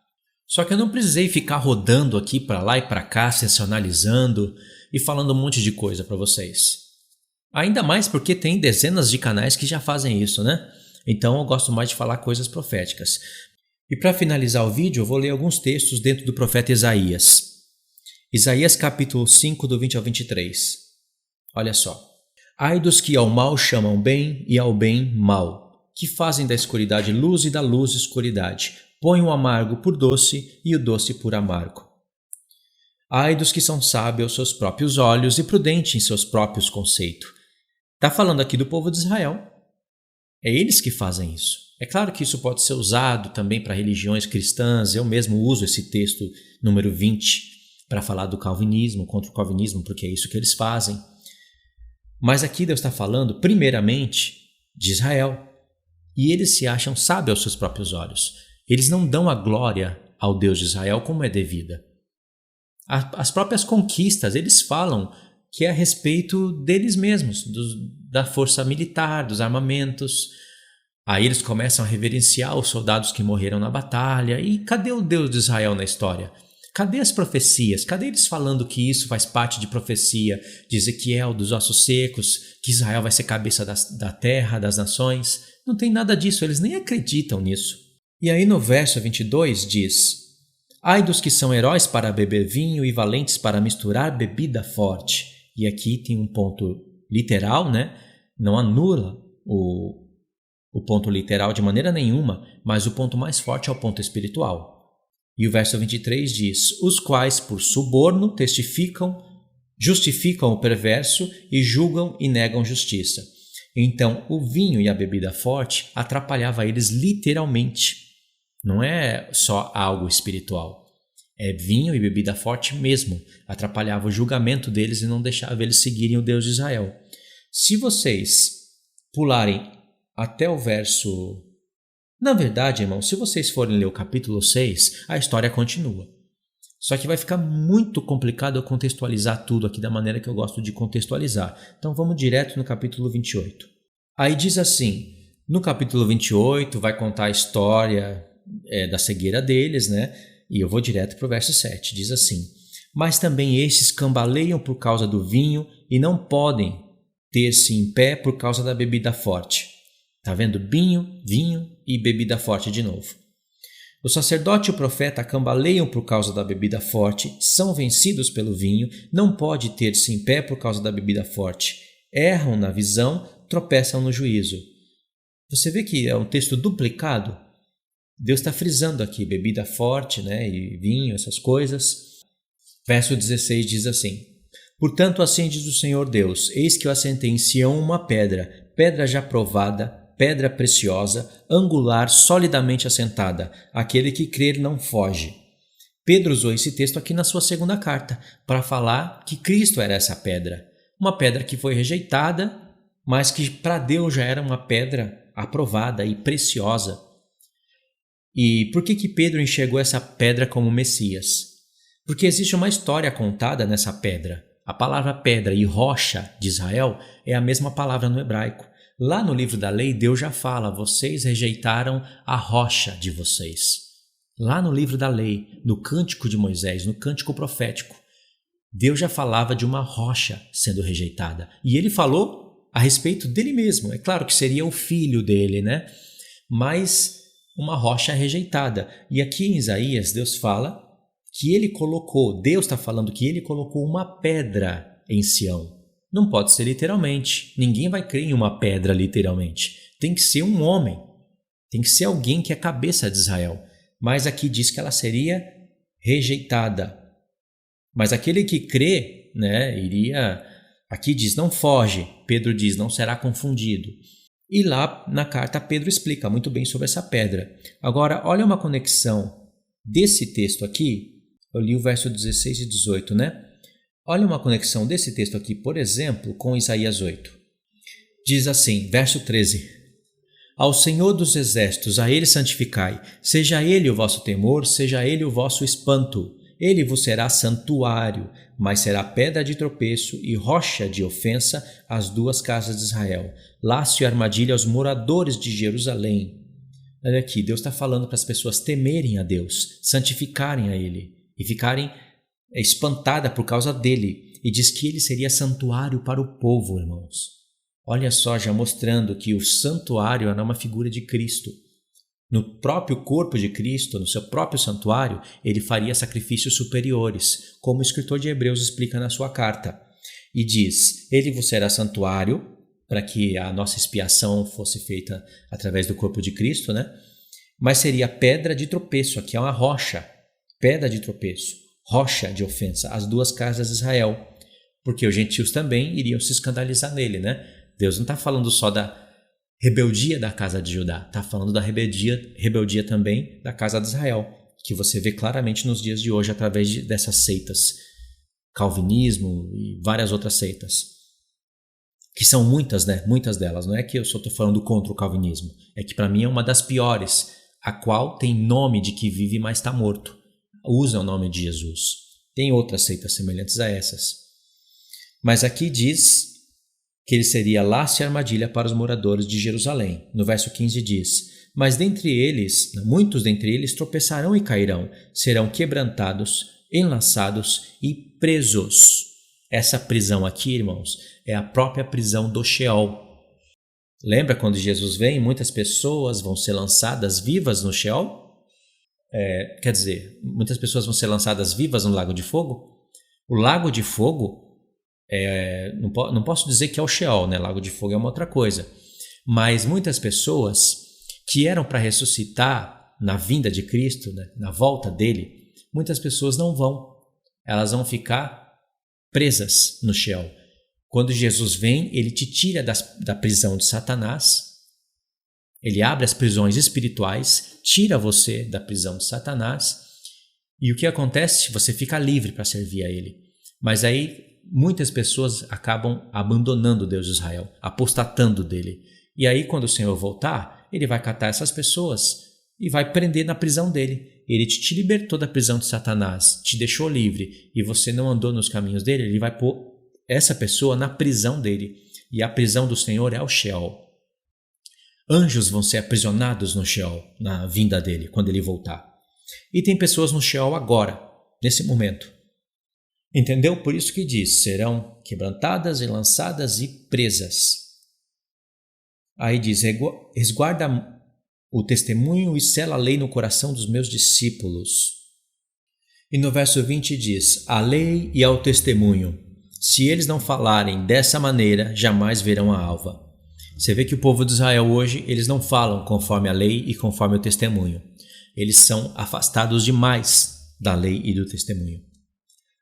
rodando aqui para lá e para cá, sensacionalizando e falando um monte de coisa para vocês. Ainda mais porque tem dezenas de canais que já fazem isso, né? Então eu gosto mais de falar coisas proféticas. E para finalizar o vídeo, eu vou ler alguns textos dentro do profeta Isaías. Isaías capítulo 5, do 20 ao 23. Olha só. Ai dos que ao mal chamam bem e ao bem mal, que fazem da escuridade luz e da luz escuridade, põem o amargo por doce e o doce por amargo. Ai dos que são sábios aos seus próprios olhos e prudentes em seus próprios conceitos. Está falando aqui do povo de Israel. É eles que fazem isso. É claro que isso pode ser usado também para religiões cristãs. Eu mesmo uso esse texto número 20 para falar do calvinismo, contra o calvinismo, porque é isso que eles fazem. Mas aqui Deus está falando primeiramente de Israel. E eles se acham sábios aos seus próprios olhos. Eles não dão a glória ao Deus de Israel como é devida. As próprias conquistas, eles falam que é a respeito deles mesmos, da força militar, dos armamentos. Aí eles começam a reverenciar os soldados que morreram na batalha. E cadê o Deus de Israel na história? Cadê as profecias? Cadê eles falando que isso faz parte de profecia de Ezequiel, dos ossos secos, que Israel vai ser cabeça da terra, das nações? Não tem nada disso, eles nem acreditam nisso. E aí no verso 22 diz: ai dos que são heróis para beber vinho e valentes para misturar bebida forte. E aqui tem um ponto literal, né? Não anula o ponto literal de maneira nenhuma, mas o ponto mais forte é o ponto espiritual. E o verso 23 diz: os quais por suborno justificam o perverso e julgam e negam justiça. Então o vinho e a bebida forte atrapalhava eles literalmente. Não é só algo espiritual. É vinho e bebida forte mesmo. Atrapalhava o julgamento deles e não deixava eles seguirem o Deus de Israel. Se vocês pularem até o verso... Na verdade, irmão, se vocês forem ler o capítulo 6, a história continua. Só que vai ficar muito complicado eu contextualizar tudo aqui da maneira que eu gosto de contextualizar. Então vamos direto no capítulo 28. Aí diz assim, no capítulo 28 vai contar a história da cegueira deles, né? E eu vou direto para o verso 7. Diz assim: mas também estes cambaleiam por causa do vinho e não podem, ter-se em pé por causa da bebida forte. Está vendo? Vinho e bebida forte de novo. O sacerdote e o profeta cambaleiam por causa da bebida forte, são vencidos pelo vinho, não pode ter-se em pé por causa da bebida forte. Erram na visão, tropeçam no juízo. Você vê que é um texto duplicado? Deus está frisando aqui bebida forte, né, e vinho, essas coisas. Verso 16 diz assim: Portanto, assim diz o Senhor Deus, eis que eu assentei em Sião uma pedra, pedra já provada, pedra preciosa, angular, solidamente assentada. Aquele que crer não foge. Pedro usou esse texto aqui na sua segunda carta para falar que Cristo era essa pedra. Uma pedra que foi rejeitada, mas que para Deus já era uma pedra aprovada e preciosa. E por que Pedro enxergou essa pedra como Messias? Porque existe uma história contada nessa pedra. A palavra pedra e rocha de Israel é a mesma palavra no hebraico. Lá no livro da lei, Deus já fala: vocês rejeitaram a rocha de vocês. Lá no livro da lei, no cântico de Moisés, no cântico profético, Deus já falava de uma rocha sendo rejeitada. E ele falou a respeito dele mesmo. É claro que seria o filho dele, né? Mas uma rocha rejeitada. E aqui em Isaías, Deus fala que ele colocou, Deus está falando que ele colocou uma pedra em Sião. Não pode ser literalmente. Ninguém vai crer em uma pedra literalmente. Tem que ser um homem. Tem que ser alguém que é cabeça de Israel. Mas aqui diz que ela seria rejeitada. Mas aquele que crê, né, iria... Aqui diz, não foge. Pedro diz, não será confundido. E lá na carta Pedro explica muito bem sobre essa pedra. Agora, olha uma conexão desse texto aqui. Eu li o verso 16 e 18, né? Olha uma conexão desse texto aqui, por exemplo, com Isaías 8. Diz assim, verso 13: Ao Senhor dos Exércitos, a Ele santificai, seja Ele o vosso temor, seja Ele o vosso espanto. Ele vos será santuário, mas será pedra de tropeço e rocha de ofensa às duas casas de Israel. Laço e armadilha aos moradores de Jerusalém. Olha aqui, Deus está falando para as pessoas temerem a Deus, santificarem a Ele e ficarem espantada por causa dele, e diz que ele seria santuário para o povo, irmãos. Olha só, já mostrando que o santuário era uma figura de Cristo. No próprio corpo de Cristo, no seu próprio santuário, ele faria sacrifícios superiores, como o escritor de Hebreus explica na sua carta. E diz, ele vos será santuário, para que a nossa expiação fosse feita através do corpo de Cristo, né? Mas seria pedra de tropeço, aqui é uma rocha, pedra de tropeço. Rocha de ofensa, as duas casas de Israel, porque os gentios também iriam se escandalizar nele, né? Deus não está falando só da rebeldia da casa de Judá, está falando da rebeldia também da casa de Israel, que você vê claramente nos dias de hoje através dessas seitas, calvinismo e várias outras seitas, que são muitas, né? Muitas delas, não é que eu só estou falando contra o calvinismo, é que para mim é uma das piores, a qual tem nome de que vive, mas está morto. Usa o nome de Jesus. Tem outras seitas semelhantes a essas. Mas aqui diz que ele seria laço e armadilha para os moradores de Jerusalém. No verso 15 diz, mas muitos dentre eles tropeçarão e cairão, serão quebrantados, enlaçados e presos. Essa prisão aqui, irmãos, é a própria prisão do Sheol. Lembra quando Jesus vem, muitas pessoas vão ser lançadas vivas no Sheol? Quer dizer, muitas pessoas vão ser lançadas vivas no Lago de Fogo. O Lago de Fogo, não posso dizer que é o Sheol, né? Lago de Fogo é uma outra coisa. Mas muitas pessoas que eram para ressuscitar na vinda de Cristo, né? Na volta dele, muitas pessoas não vão. Elas vão ficar presas no Sheol. Quando Jesus vem, ele te tira da prisão de Satanás. Ele abre as prisões espirituais, tira você da prisão de Satanás, e o que acontece? Você fica livre para servir a ele. Mas aí muitas pessoas acabam abandonando o Deus de Israel, apostatando dele. E aí quando o Senhor voltar, ele vai catar essas pessoas e vai prender na prisão dele. Ele te libertou da prisão de Satanás, te deixou livre, e você não andou nos caminhos dele, ele vai pôr essa pessoa na prisão dele. E a prisão do Senhor é o Sheol. Anjos vão ser aprisionados no Sheol, na vinda dele, quando ele voltar. E tem pessoas no Sheol agora, nesse momento. Entendeu? Por isso que diz, serão quebrantadas e lançadas e presas. Aí diz, resguarda o testemunho e sela a lei no coração dos meus discípulos. E no verso 20 diz, a lei e ao testemunho, se eles não falarem dessa maneira, jamais verão a alva. Você vê que o povo de Israel hoje, eles não falam conforme a lei e conforme o testemunho. Eles são afastados demais da lei e do testemunho.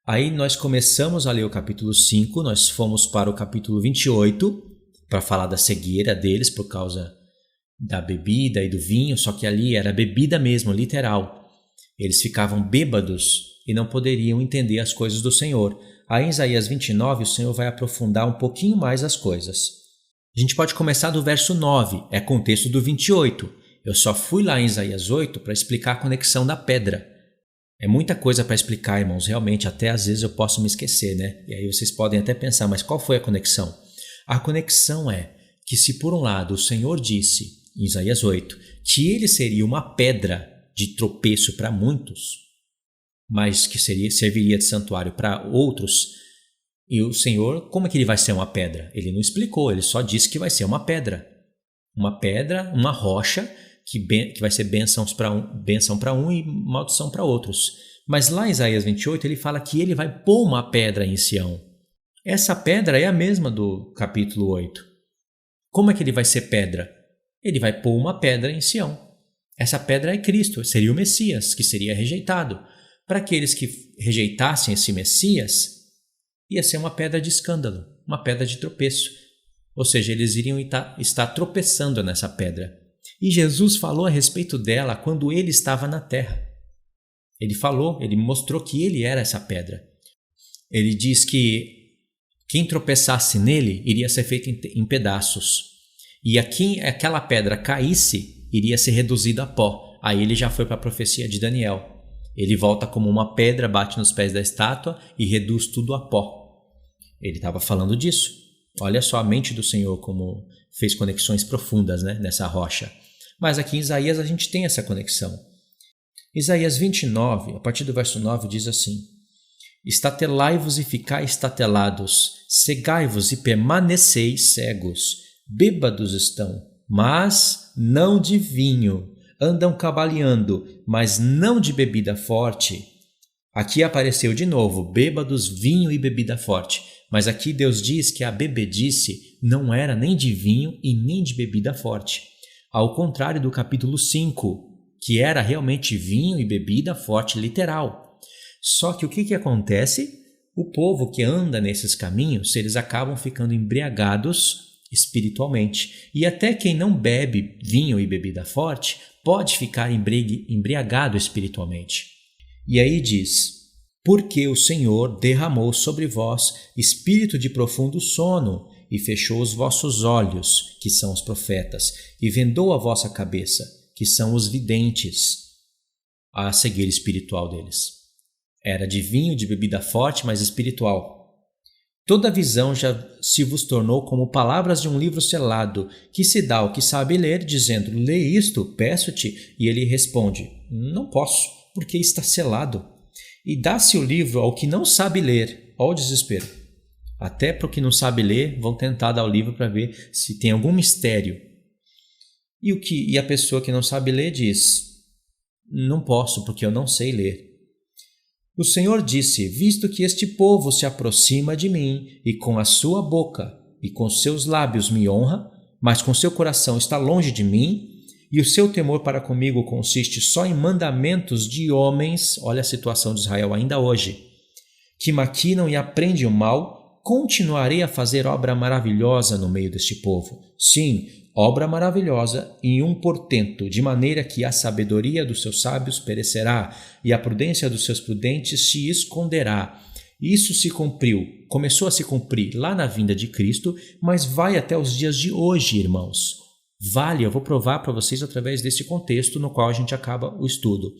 Aí nós começamos a ler o capítulo 5, nós fomos para o capítulo 28, para falar da cegueira deles por causa da bebida e do vinho, só que ali era bebida mesmo, literal. Eles ficavam bêbados e não poderiam entender as coisas do Senhor. Aí em Isaías 29, o Senhor vai aprofundar um pouquinho mais as coisas. A gente pode começar do verso 9, é contexto do 28. Eu só fui lá em Isaías 8 para explicar a conexão da pedra. É muita coisa para explicar, irmãos, realmente, até às vezes eu posso me esquecer, né? E aí vocês podem até pensar, mas qual foi a conexão? A conexão é que se por um lado o Senhor disse, em Isaías 8, que ele seria uma pedra de tropeço para muitos, mas que serviria de santuário para outros, e o Senhor, como é que ele vai ser uma pedra? Ele não explicou, ele só disse que vai ser uma pedra, uma rocha, que vai ser bênção para um e maldição para outros. Mas lá em Isaías 28 ele fala que ele vai pôr uma pedra em Sião. Essa pedra é a mesma do capítulo 8. Como é que ele vai ser pedra? Ele vai pôr uma pedra em Sião. Essa pedra é Cristo, seria o Messias, que seria rejeitado. Para aqueles que rejeitassem esse Messias, ia ser uma pedra de escândalo, uma pedra de tropeço. Ou seja, eles iriam estar tropeçando nessa pedra. E Jesus falou a respeito dela quando ele estava na terra. Ele mostrou que ele era essa pedra. Ele diz que quem tropeçasse nele iria ser feito em pedaços. E aquela pedra caísse, iria ser reduzido a pó. Aí ele já foi para a profecia de Daniel. Ele volta como uma pedra, bate nos pés da estátua e reduz tudo a pó. Ele estava falando disso. Olha só a mente do Senhor como fez conexões profundas, né, nessa rocha. Mas aqui em Isaías a gente tem essa conexão. Isaías 29, a partir do verso 9, diz assim: estatelai-vos e ficai estatelados, cegai-vos e permaneceis cegos, bêbados estão, mas não de vinho, andam cambaleando, mas não de bebida forte. Aqui apareceu de novo, bêbados, vinho e bebida forte. Mas aqui Deus diz que a bebedice não era nem de vinho e nem de bebida forte. Ao contrário do capítulo 5, que era realmente vinho e bebida forte literal. Só que o que acontece? O povo que anda nesses caminhos, eles acabam ficando embriagados espiritualmente. E até quem não bebe vinho e bebida forte pode ficar embriagado espiritualmente. E aí diz: porque o Senhor derramou sobre vós espírito de profundo sono e fechou os vossos olhos, que são os profetas, e vendou a vossa cabeça, que são os videntes, a cegueira espiritual deles. Era de vinho, de bebida forte, mas espiritual. Toda visão já se vos tornou como palavras de um livro selado, que se dá ao que sabe ler, dizendo: lê isto, peço-te, e ele responde: não posso, porque está selado. E dá-se o livro ao que não sabe ler. Olha o desespero. Até para o que não sabe ler, vão tentar dar o livro para ver se tem algum mistério. E a pessoa que não sabe ler diz: não posso, porque eu não sei ler. O Senhor disse: visto que este povo se aproxima de mim, e com a sua boca e com seus lábios me honra, mas com seu coração está longe de mim, e o seu temor para comigo consiste só em mandamentos de homens, olha a situação de Israel ainda hoje, que maquinam e aprendem o mal, continuarei a fazer obra maravilhosa no meio deste povo. Sim, obra maravilhosa em um portento, de maneira que a sabedoria dos seus sábios perecerá, e a prudência dos seus prudentes se esconderá. Isso se cumpriu, começou a se cumprir lá na vinda de Cristo, mas vai até os dias de hoje, irmãos. Vale, eu vou provar para vocês através desse contexto no qual a gente acaba o estudo.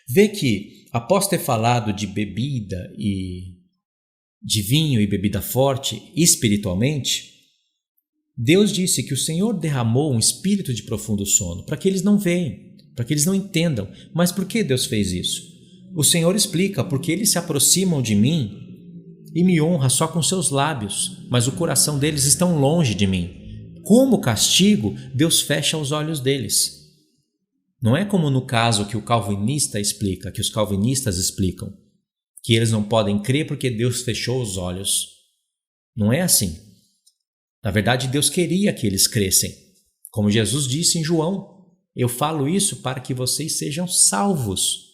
Vê que, após ter falado de bebida e de vinho e bebida forte espiritualmente, Deus disse que o Senhor derramou um espírito de profundo sono para que eles não vejam, para que eles não entendam. Mas por que Deus fez isso? O Senhor explica, porque eles se aproximam de mim e me honram só com seus lábios, mas o coração deles está longe de mim. Como castigo, Deus fecha os olhos deles. Não é como no caso que o calvinista explica, que os calvinistas explicam, que eles não podem crer porque Deus fechou os olhos. Não é assim. Na verdade, Deus queria que eles crescem. Como Jesus disse em João, eu falo isso para que vocês sejam salvos,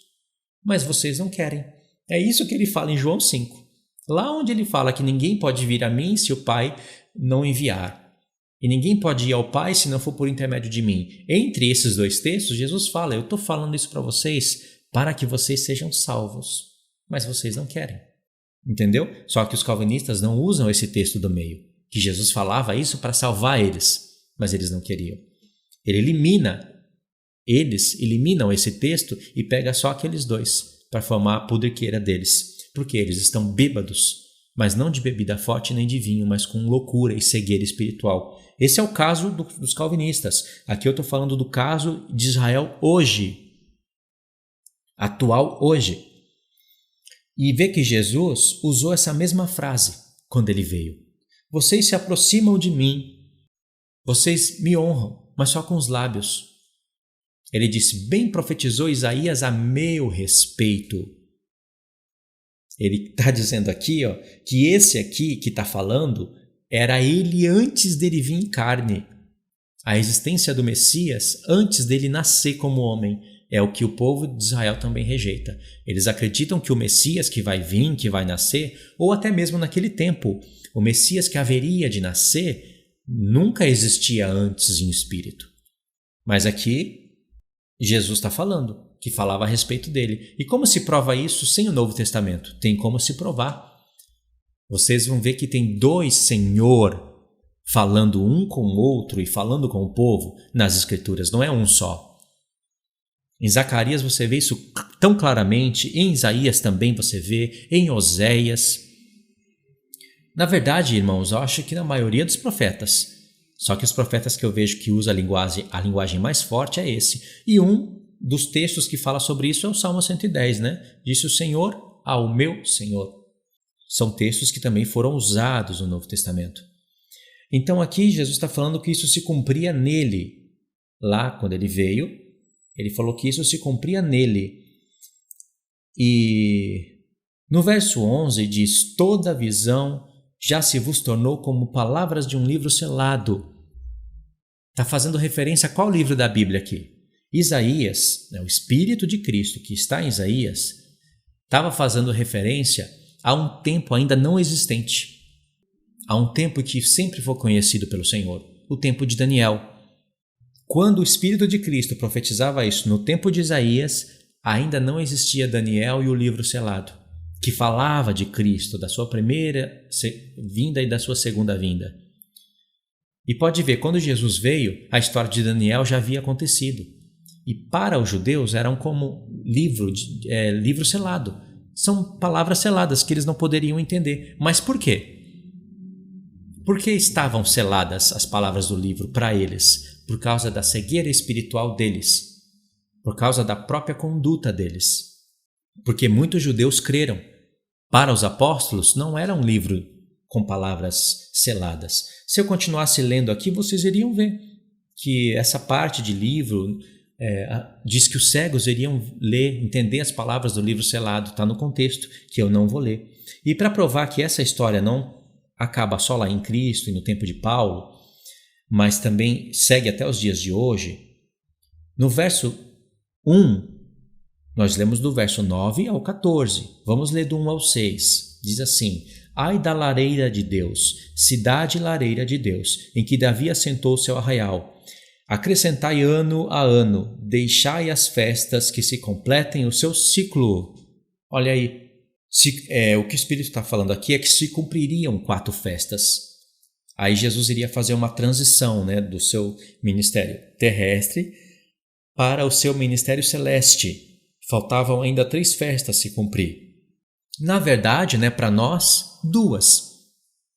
mas vocês não querem. É isso que ele fala em João 5. Lá onde ele fala que ninguém pode vir a mim se o Pai não enviar. E ninguém pode ir ao Pai se não for por intermédio de mim. Entre esses dois textos, Jesus fala, eu estou falando isso para vocês para que vocês sejam salvos, mas vocês não querem. Entendeu? Só que os calvinistas não usam esse texto do meio, que Jesus falava isso para salvar eles, mas eles não queriam. Eles eliminam esse texto e pega só aqueles dois para formar a pudriqueira deles, porque eles estão bêbados, mas não de bebida forte nem de vinho, mas com loucura e cegueira espiritual. Esse é o caso dos calvinistas. Aqui eu estou falando do caso de Israel hoje, atual hoje. E vê que Jesus usou essa mesma frase quando ele veio. Vocês se aproximam de mim, vocês me honram, mas só com os lábios. Ele disse, bem profetizou Isaías a meu respeito. Ele está dizendo aqui, que esse aqui que está falando era ele antes dele vir em carne. A existência do Messias antes dele nascer como homem é o que o povo de Israel também rejeita. Eles acreditam que o Messias que vai vir, que vai nascer, ou até mesmo naquele tempo, o Messias que haveria de nascer nunca existia antes em espírito. Mas aqui Jesus está falando, que falava a respeito dele. E como se prova isso sem o Novo Testamento? Tem como se provar. Vocês vão ver que tem dois Senhor falando um com o outro e falando com o povo nas Escrituras, não é um só. Em Zacarias você vê isso tão claramente, em Isaías também você vê, em Oséias. Na verdade, irmãos, eu acho que na maioria dos profetas, só que os profetas que eu vejo que usa a linguagem mais forte é esse. E um dos textos que fala sobre isso é o Salmo 110, né? Disse o Senhor ao meu Senhor. São textos que também foram usados no Novo Testamento. Então aqui Jesus está falando que isso se cumpria nele. Lá, quando ele veio, ele falou que isso se cumpria nele. E no verso 11 diz, toda visão já se vos tornou como palavras de um livro selado. Está fazendo referência a qual livro da Bíblia aqui? Isaías, o Espírito de Cristo que está em Isaías, estava fazendo referência a um tempo ainda não existente, a um tempo que sempre foi conhecido pelo Senhor, o tempo de Daniel. Quando o Espírito de Cristo profetizava isso no tempo de Isaías, ainda não existia Daniel e o livro selado, que falava de Cristo, da sua primeira vinda e da sua segunda vinda. E pode ver, quando Jesus veio, a história de Daniel já havia acontecido. E para os judeus eram como livro selado. São palavras seladas que eles não poderiam entender. Mas por quê? Por que estavam seladas as palavras do livro para eles? Por causa da cegueira espiritual deles. Por causa da própria conduta deles. Porque muitos judeus creram. Para os apóstolos não era um livro com palavras seladas. Se eu continuasse lendo aqui, vocês iriam ver que essa parte de livro diz que os cegos iriam ler, entender as palavras do livro selado. Está no contexto, que eu não vou ler. E para provar que essa história não acaba só lá em Cristo e no tempo de Paulo, mas também segue até os dias de hoje, no verso 1, nós lemos do verso 9 ao 14. Vamos ler do 1 ao 6. Diz assim, ai da lareira de Deus, cidade lareira de Deus, em que Davi assentou seu arraial. Acrescentai ano a ano, deixai as festas que se completem o seu ciclo. Olha aí, o que o Espírito está falando aqui é que se cumpririam 4 festas. Aí Jesus iria fazer uma transição, do seu ministério terrestre para o seu ministério celeste. Faltavam ainda 3 festas se cumprir. Na verdade, para nós, 2.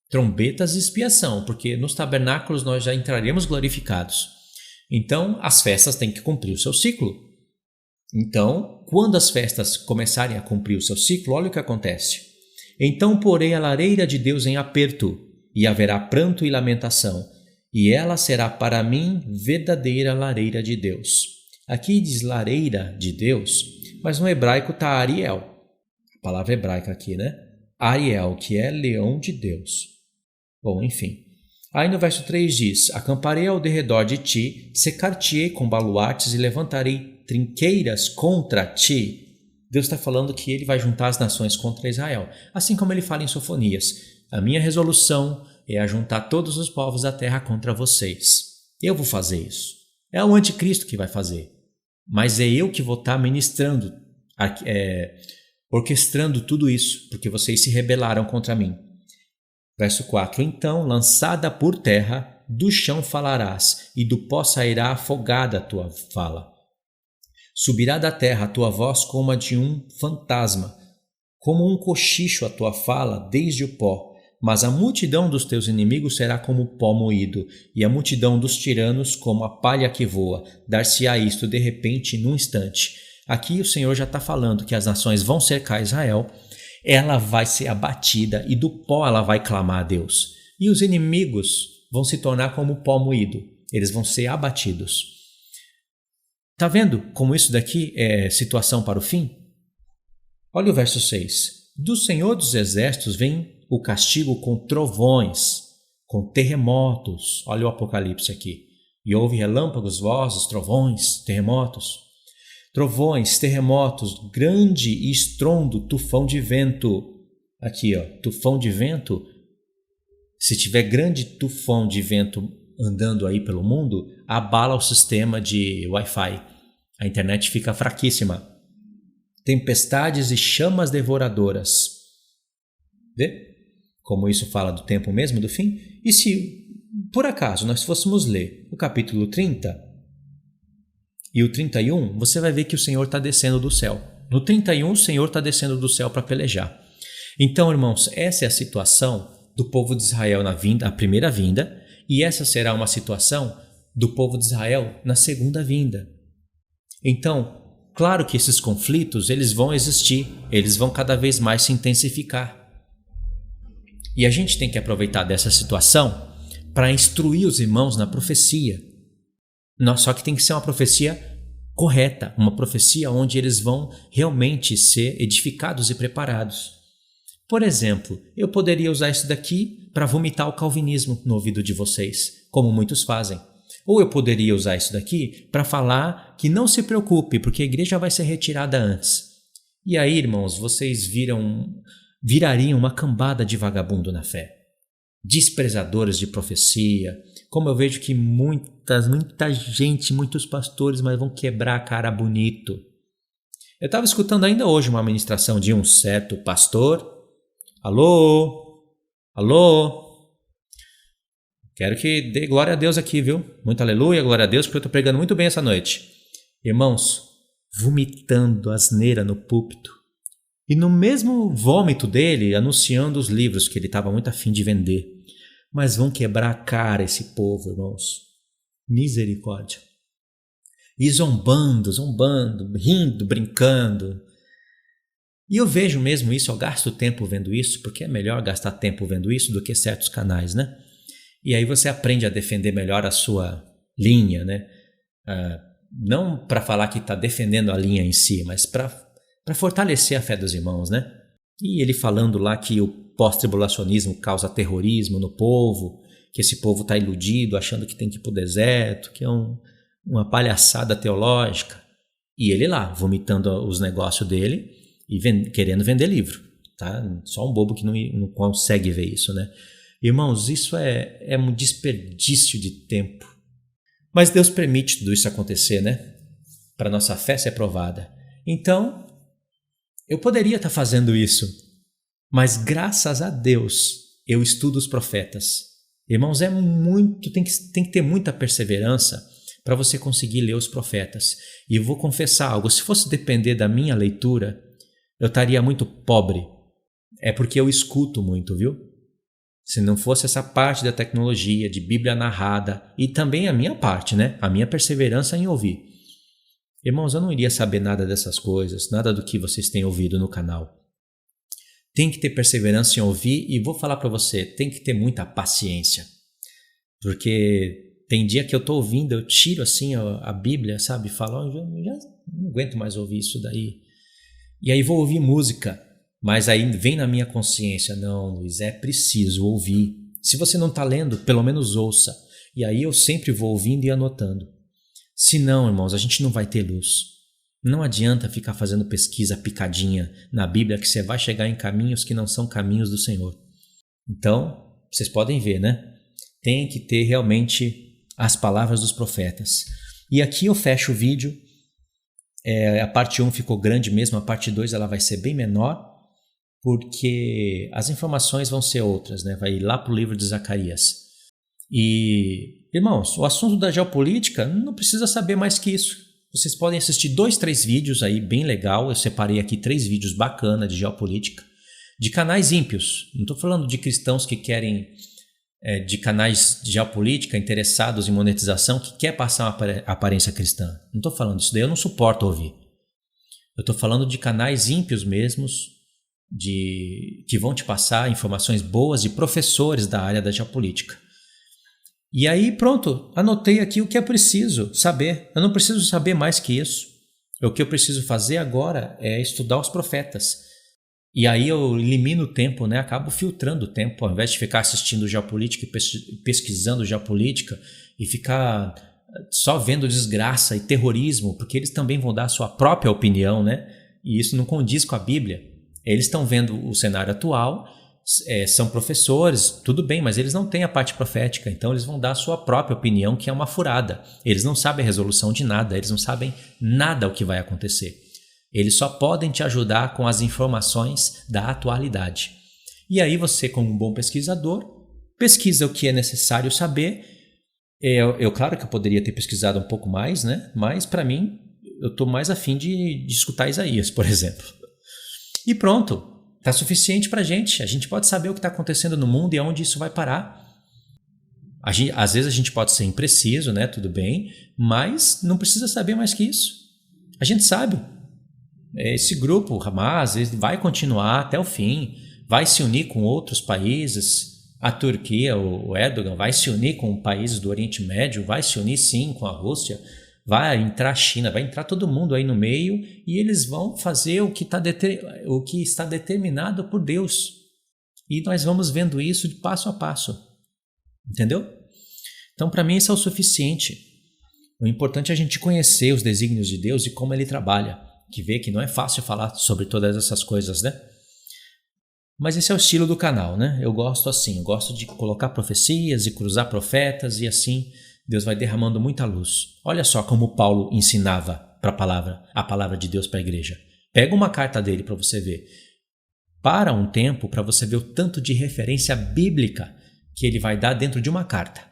Trombetas e expiação, porque nos tabernáculos nós já entraremos glorificados. Então, as festas têm que cumprir o seu ciclo. Então, quando as festas começarem a cumprir o seu ciclo, olha o que acontece. Então porei a lareira de Deus em aperto, e haverá pranto e lamentação, e ela será para mim verdadeira lareira de Deus. Aqui diz lareira de Deus, mas no hebraico está Ariel. A palavra hebraica aqui, né? Ariel, que é leão de Deus. Bom, enfim. Aí no verso 3 diz: acamparei ao derredor de ti, secar-te-ei com baluartes e levantarei trinqueiras contra ti. Deus está falando que ele vai juntar as nações contra Israel, assim como ele fala em Sofonias: a minha resolução é ajuntar todos os povos da terra contra vocês. Eu vou fazer isso. É o anticristo que vai fazer, mas é eu que vou estar ministrando, orquestrando tudo isso, porque vocês se rebelaram contra mim. Verso 4: então, lançada por terra, do chão falarás, e do pó sairá afogada a tua fala. Subirá da terra a tua voz como a de um fantasma, como um cochicho a tua fala desde o pó. Mas a multidão dos teus inimigos será como pó moído, e a multidão dos tiranos como a palha que voa. Dar-se-á isto de repente, num instante. Aqui o Senhor já está falando que as nações vão cercar Israel, ela vai ser abatida e do pó ela vai clamar a Deus. E os inimigos vão se tornar como pó moído, eles vão ser abatidos. Está vendo como isso daqui é situação para o fim? Olha o verso 6. Do Senhor dos Exércitos vem o castigo com trovões, com terremotos. Olha o Apocalipse aqui. E houve relâmpagos, vozes, trovões, terremotos. Trovões, terremotos, grande estrondo, tufão de vento. Aqui, ó, tufão de vento. Se tiver grande tufão de vento andando aí pelo mundo, abala o sistema de Wi-Fi. A internet fica fraquíssima. Tempestades e chamas devoradoras. Vê como isso fala do tempo mesmo, do fim? E se, por acaso, nós fôssemos ler o capítulo 30 e o 31, você vai ver que o Senhor está descendo do céu. No 31, o Senhor está descendo do céu para pelejar. Então, irmãos, essa é a situação do povo de Israel na vinda, a primeira vinda, e essa será uma situação do povo de Israel na segunda vinda. Então, claro que esses conflitos eles vão existir, eles vão cada vez mais se intensificar. E a gente tem que aproveitar dessa situação para instruir os irmãos na profecia. Só que tem que ser uma profecia correta, uma profecia onde eles vão realmente ser edificados e preparados. Por exemplo, eu poderia usar isso daqui para vomitar o calvinismo no ouvido de vocês, como muitos fazem. Ou eu poderia usar isso daqui para falar que não se preocupe, porque a igreja vai ser retirada antes. E aí, irmãos, vocês virariam uma cambada de vagabundo na fé. Desprezadores de profecia. Como eu vejo que muita gente, muitos pastores, mas vão quebrar a cara bonito. Eu estava escutando ainda hoje uma ministração de um certo pastor. Alô? Alô? Quero que dê glória a Deus aqui, viu? Muito aleluia, glória a Deus, porque eu estou pregando muito bem essa noite. Irmãos, vomitando asneira no púlpito. E no mesmo vômito dele, anunciando os livros que ele estava muito afim de vender. Mas vão quebrar a cara esse povo, irmãos. Misericórdia. E zombando, rindo, brincando. E eu vejo mesmo isso, eu gasto tempo vendo isso, porque é melhor gastar tempo vendo isso do que certos canais, né? E aí você aprende a defender melhor a sua linha, né? Não para falar que está defendendo a linha em si, mas para fortalecer a fé dos irmãos, né? E ele falando lá que o pós-tribulacionismo causa terrorismo no povo, que esse povo está iludido, achando que tem que ir para o deserto, que é uma palhaçada teológica. E ele lá, vomitando os negócios dele e querendo vender livro, tá? Só um bobo que não consegue ver isso, né? Irmãos, isso é um desperdício de tempo. Mas Deus permite tudo isso acontecer, né? Para nossa fé ser provada. Então, eu poderia estar fazendo isso, mas graças a Deus eu estudo os profetas. Irmãos, tem que ter muita perseverança para você conseguir ler os profetas. E eu vou confessar algo, se fosse depender da minha leitura, eu estaria muito pobre. É porque eu escuto muito, viu? Se não fosse essa parte da tecnologia, de Bíblia narrada, e também a minha parte, né? A minha perseverança em ouvir. Irmãos, eu não iria saber nada dessas coisas, nada do que vocês têm ouvido no canal. Tem que ter perseverança em ouvir e vou falar para você, tem que ter muita paciência. Porque tem dia que eu estou ouvindo, eu tiro assim a Bíblia, sabe? Falo, já não aguento mais ouvir isso daí. E aí vou ouvir música, mas aí vem na minha consciência, não, Luiz, é preciso ouvir. Se você não está lendo, pelo menos ouça. E aí eu sempre vou ouvindo e anotando. Se não, irmãos, a gente não vai ter luz. Não adianta ficar fazendo pesquisa picadinha na Bíblia que você vai chegar em caminhos que não são caminhos do Senhor. Então, vocês podem ver, né? Tem que ter realmente as palavras dos profetas. E aqui eu fecho o vídeo. A parte 1 ficou grande mesmo, a parte 2 ela vai ser bem menor, porque as informações vão ser outras, né? Vai ir lá para o livro de Zacarias. E, irmãos, o assunto da geopolítica não precisa saber mais que isso. Vocês podem assistir 2, 3 vídeos aí, bem legal. Eu separei aqui 3 vídeos bacanas de geopolítica, de canais ímpios. Não estou falando de cristãos que querem, de canais de geopolítica interessados em monetização, que quer passar uma aparência cristã. Não estou falando disso daí, eu não suporto ouvir. Eu estou falando de canais ímpios mesmos, que vão te passar informações boas de professores da área da geopolítica. E aí pronto, anotei aqui o que é preciso saber. Eu não preciso saber mais que isso. O que eu preciso fazer agora é estudar os profetas. E aí eu elimino o tempo, né? Acabo filtrando o tempo, ao invés de ficar assistindo geopolítica e pesquisando geopolítica e ficar só vendo desgraça e terrorismo, porque eles também vão dar a sua própria opinião, né? E isso não condiz com a Bíblia. Eles estão vendo o cenário atual, são professores, tudo bem, mas eles não têm a parte profética, então eles vão dar a sua própria opinião, que é uma furada. Eles não sabem a resolução de nada, eles não sabem nada o que vai acontecer. Eles só podem te ajudar com as informações da atualidade. E aí você, como um bom pesquisador, pesquisa o que é necessário saber. Claro que eu poderia ter pesquisado um pouco mais, né? Mas para mim, eu estou mais afim de escutar Isaías, por exemplo. E pronto. Está suficiente para a gente pode saber o que está acontecendo no mundo e aonde isso vai parar. Às vezes a gente pode ser impreciso, né? Tudo bem, mas não precisa saber mais que isso. A gente sabe. Esse grupo, o Hamas, ele vai continuar até o fim, vai se unir com outros países. A Turquia, o Erdogan, vai se unir com países do Oriente Médio, vai se unir sim com a Rússia. Vai entrar a China, vai entrar todo mundo aí no meio e eles vão fazer o que está determinado por Deus. E nós vamos vendo isso de passo a passo. Entendeu? Então, para mim, isso é o suficiente. O importante é a gente conhecer os desígnios de Deus e como Ele trabalha. Que vê que não é fácil falar sobre todas essas coisas, né? Mas esse é o estilo do canal, né? Eu gosto assim, eu gosto de colocar profecias e cruzar profetas e assim Deus vai derramando muita luz. Olha só como Paulo ensinava a palavra de Deus para a igreja. Pega uma carta dele para você ver. Para um tempo para você ver o tanto de referência bíblica que ele vai dar dentro de uma carta.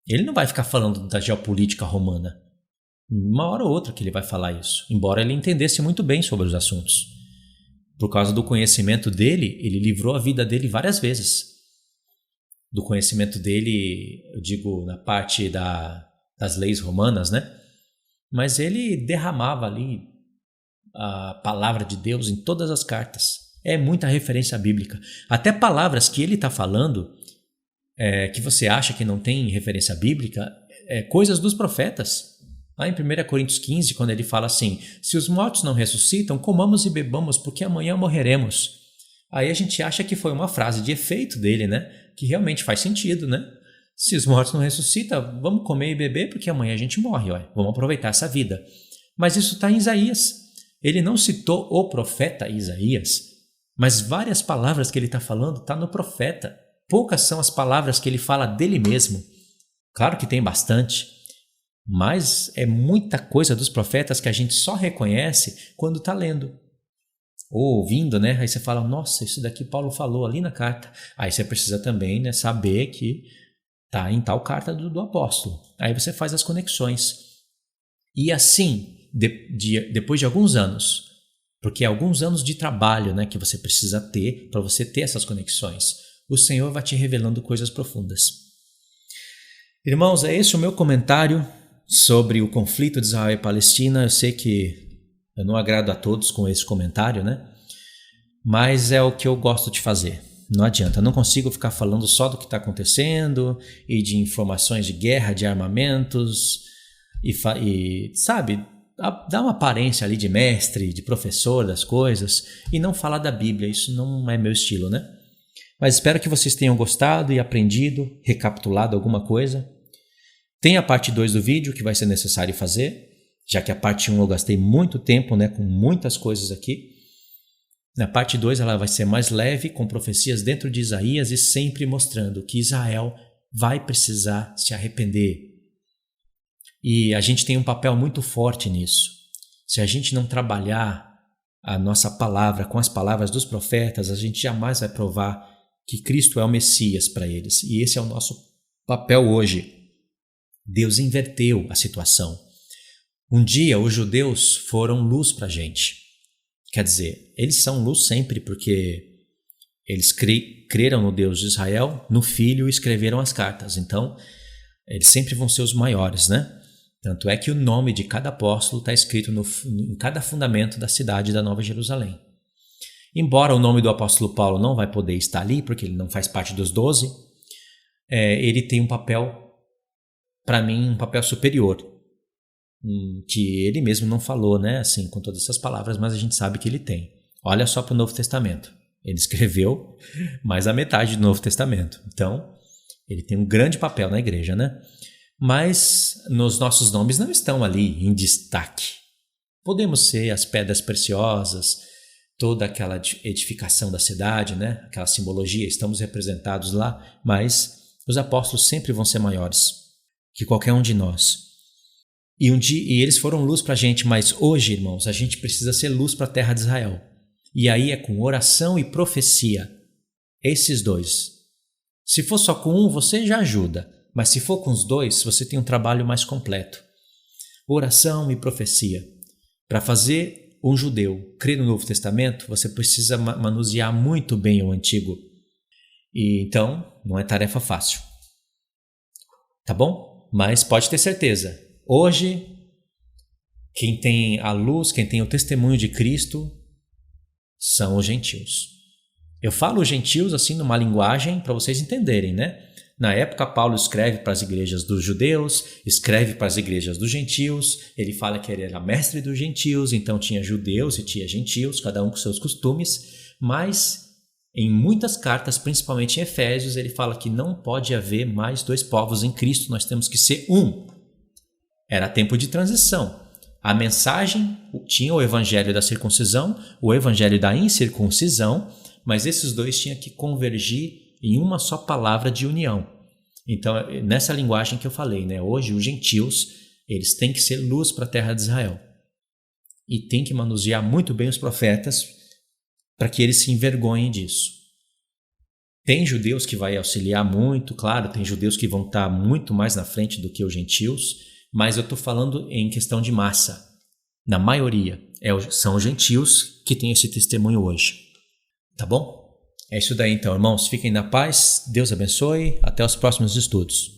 Ele não vai ficar falando da geopolítica romana. Uma hora ou outra que ele vai falar isso, embora ele entendesse muito bem sobre os assuntos. Por causa do conhecimento dele, ele livrou a vida dele várias vezes. Do conhecimento dele, eu digo, na parte das leis romanas, né? Mas ele derramava ali a palavra de Deus em todas as cartas. É muita referência bíblica. Até palavras que ele está falando, que você acha que não tem referência bíblica, coisas dos profetas. Lá em 1 Coríntios 15, quando ele fala assim, se os mortos não ressuscitam, comamos e bebamos, porque amanhã morreremos. Aí a gente acha que foi uma frase de efeito dele, né? Que realmente faz sentido, né? Se os mortos não ressuscitam, vamos comer e beber, porque amanhã a gente morre, ó. Vamos aproveitar essa vida. Mas isso está em Isaías. Ele não citou o profeta Isaías, mas várias palavras que ele está falando estão no profeta. Poucas são as palavras que ele fala dele mesmo. Claro que tem bastante, mas é muita coisa dos profetas que a gente só reconhece quando está lendo. Ou ouvindo, né? Aí você fala, nossa, isso daqui Paulo falou ali na carta. Aí você precisa também, né, saber que está em tal carta do apóstolo. Aí você faz as conexões. E assim, depois de alguns anos, porque é alguns anos de trabalho, né, que você precisa ter para você ter essas conexões, o Senhor vai te revelando coisas profundas. Irmãos, é esse o meu comentário. sobre o conflito de Israel e Palestina. Eu sei que eu não agrado a todos com esse comentário, né? Mas é o que eu gosto de fazer. Não adianta, eu não consigo ficar falando só do que está acontecendo e de informações de guerra, de armamentos e sabe, dar uma aparência ali de mestre, de professor das coisas e não falar da Bíblia. Isso não é meu estilo, né? Mas espero que vocês tenham gostado e aprendido, recapitulado alguma coisa. Tem a parte 2 do vídeo que vai ser necessário fazer, já que a parte 1 eu gastei muito tempo, né, com muitas coisas aqui. Na parte 2 ela vai ser mais leve, com profecias dentro de Isaías e sempre mostrando que Israel vai precisar se arrepender. E a gente tem um papel muito forte nisso. Se a gente não trabalhar a nossa palavra com as palavras dos profetas, a gente jamais vai provar que Cristo é o Messias para eles. E esse é o nosso papel hoje. Deus inverteu a situação. Um dia os judeus foram luz para a gente. Quer dizer, eles são luz sempre porque eles creram no Deus de Israel, no Filho e escreveram as cartas. Então, eles sempre vão ser os maiores, né? Tanto é que o nome de cada apóstolo está escrito em cada fundamento da cidade da Nova Jerusalém. Embora o nome do apóstolo Paulo não vai poder estar ali, porque ele não faz parte dos 12, ele tem um papel, para mim, um papel superior. Que ele mesmo não falou, né, assim, com todas essas palavras, mas a gente sabe que ele tem. Olha só para o Novo Testamento. Ele escreveu mais a metade do Novo Testamento. Então, ele tem um grande papel na igreja, né? Mas nos nossos nomes não estão ali em destaque. Podemos ser as pedras preciosas, toda aquela edificação da cidade, né? Aquela simbologia, estamos representados lá, mas os apóstolos sempre vão ser maiores que qualquer um de nós. E eles foram luz para a gente, mas hoje, irmãos, a gente precisa ser luz para a terra de Israel. E aí é com oração e profecia. Esses dois. Se for só com um, você já ajuda. Mas se for com os dois, você tem um trabalho mais completo. Oração e profecia. Para fazer um judeu crer no Novo Testamento, você precisa manusear muito bem o Antigo. E então, não é tarefa fácil. Tá bom? Mas pode ter certeza. Hoje, quem tem a luz, quem tem o testemunho de Cristo, são os gentios. Eu falo gentios assim numa linguagem para vocês entenderem, né? Na época, Paulo escreve para as igrejas dos judeus, escreve para as igrejas dos gentios, ele fala que ele era mestre dos gentios, então tinha judeus e tinha gentios, cada um com seus costumes, mas em muitas cartas, principalmente em Efésios, ele fala que não pode haver mais dois povos em Cristo, nós temos que ser um. Era tempo de transição. A mensagem tinha o evangelho da circuncisão, o evangelho da incircuncisão, mas esses dois tinham que convergir em uma só palavra de união. Então, nessa linguagem que eu falei, né? Hoje os gentios, eles têm que ser luz para a terra de Israel. E tem que manusear muito bem os profetas para que eles se envergonhem disso. Tem judeus que vai auxiliar muito, claro, tem judeus que vão estar muito mais na frente do que os gentios, mas eu estou falando em questão de massa. Na maioria, são os gentios que têm esse testemunho hoje. Tá bom? É isso daí então, irmãos. Fiquem na paz. Deus abençoe. Até os próximos estudos.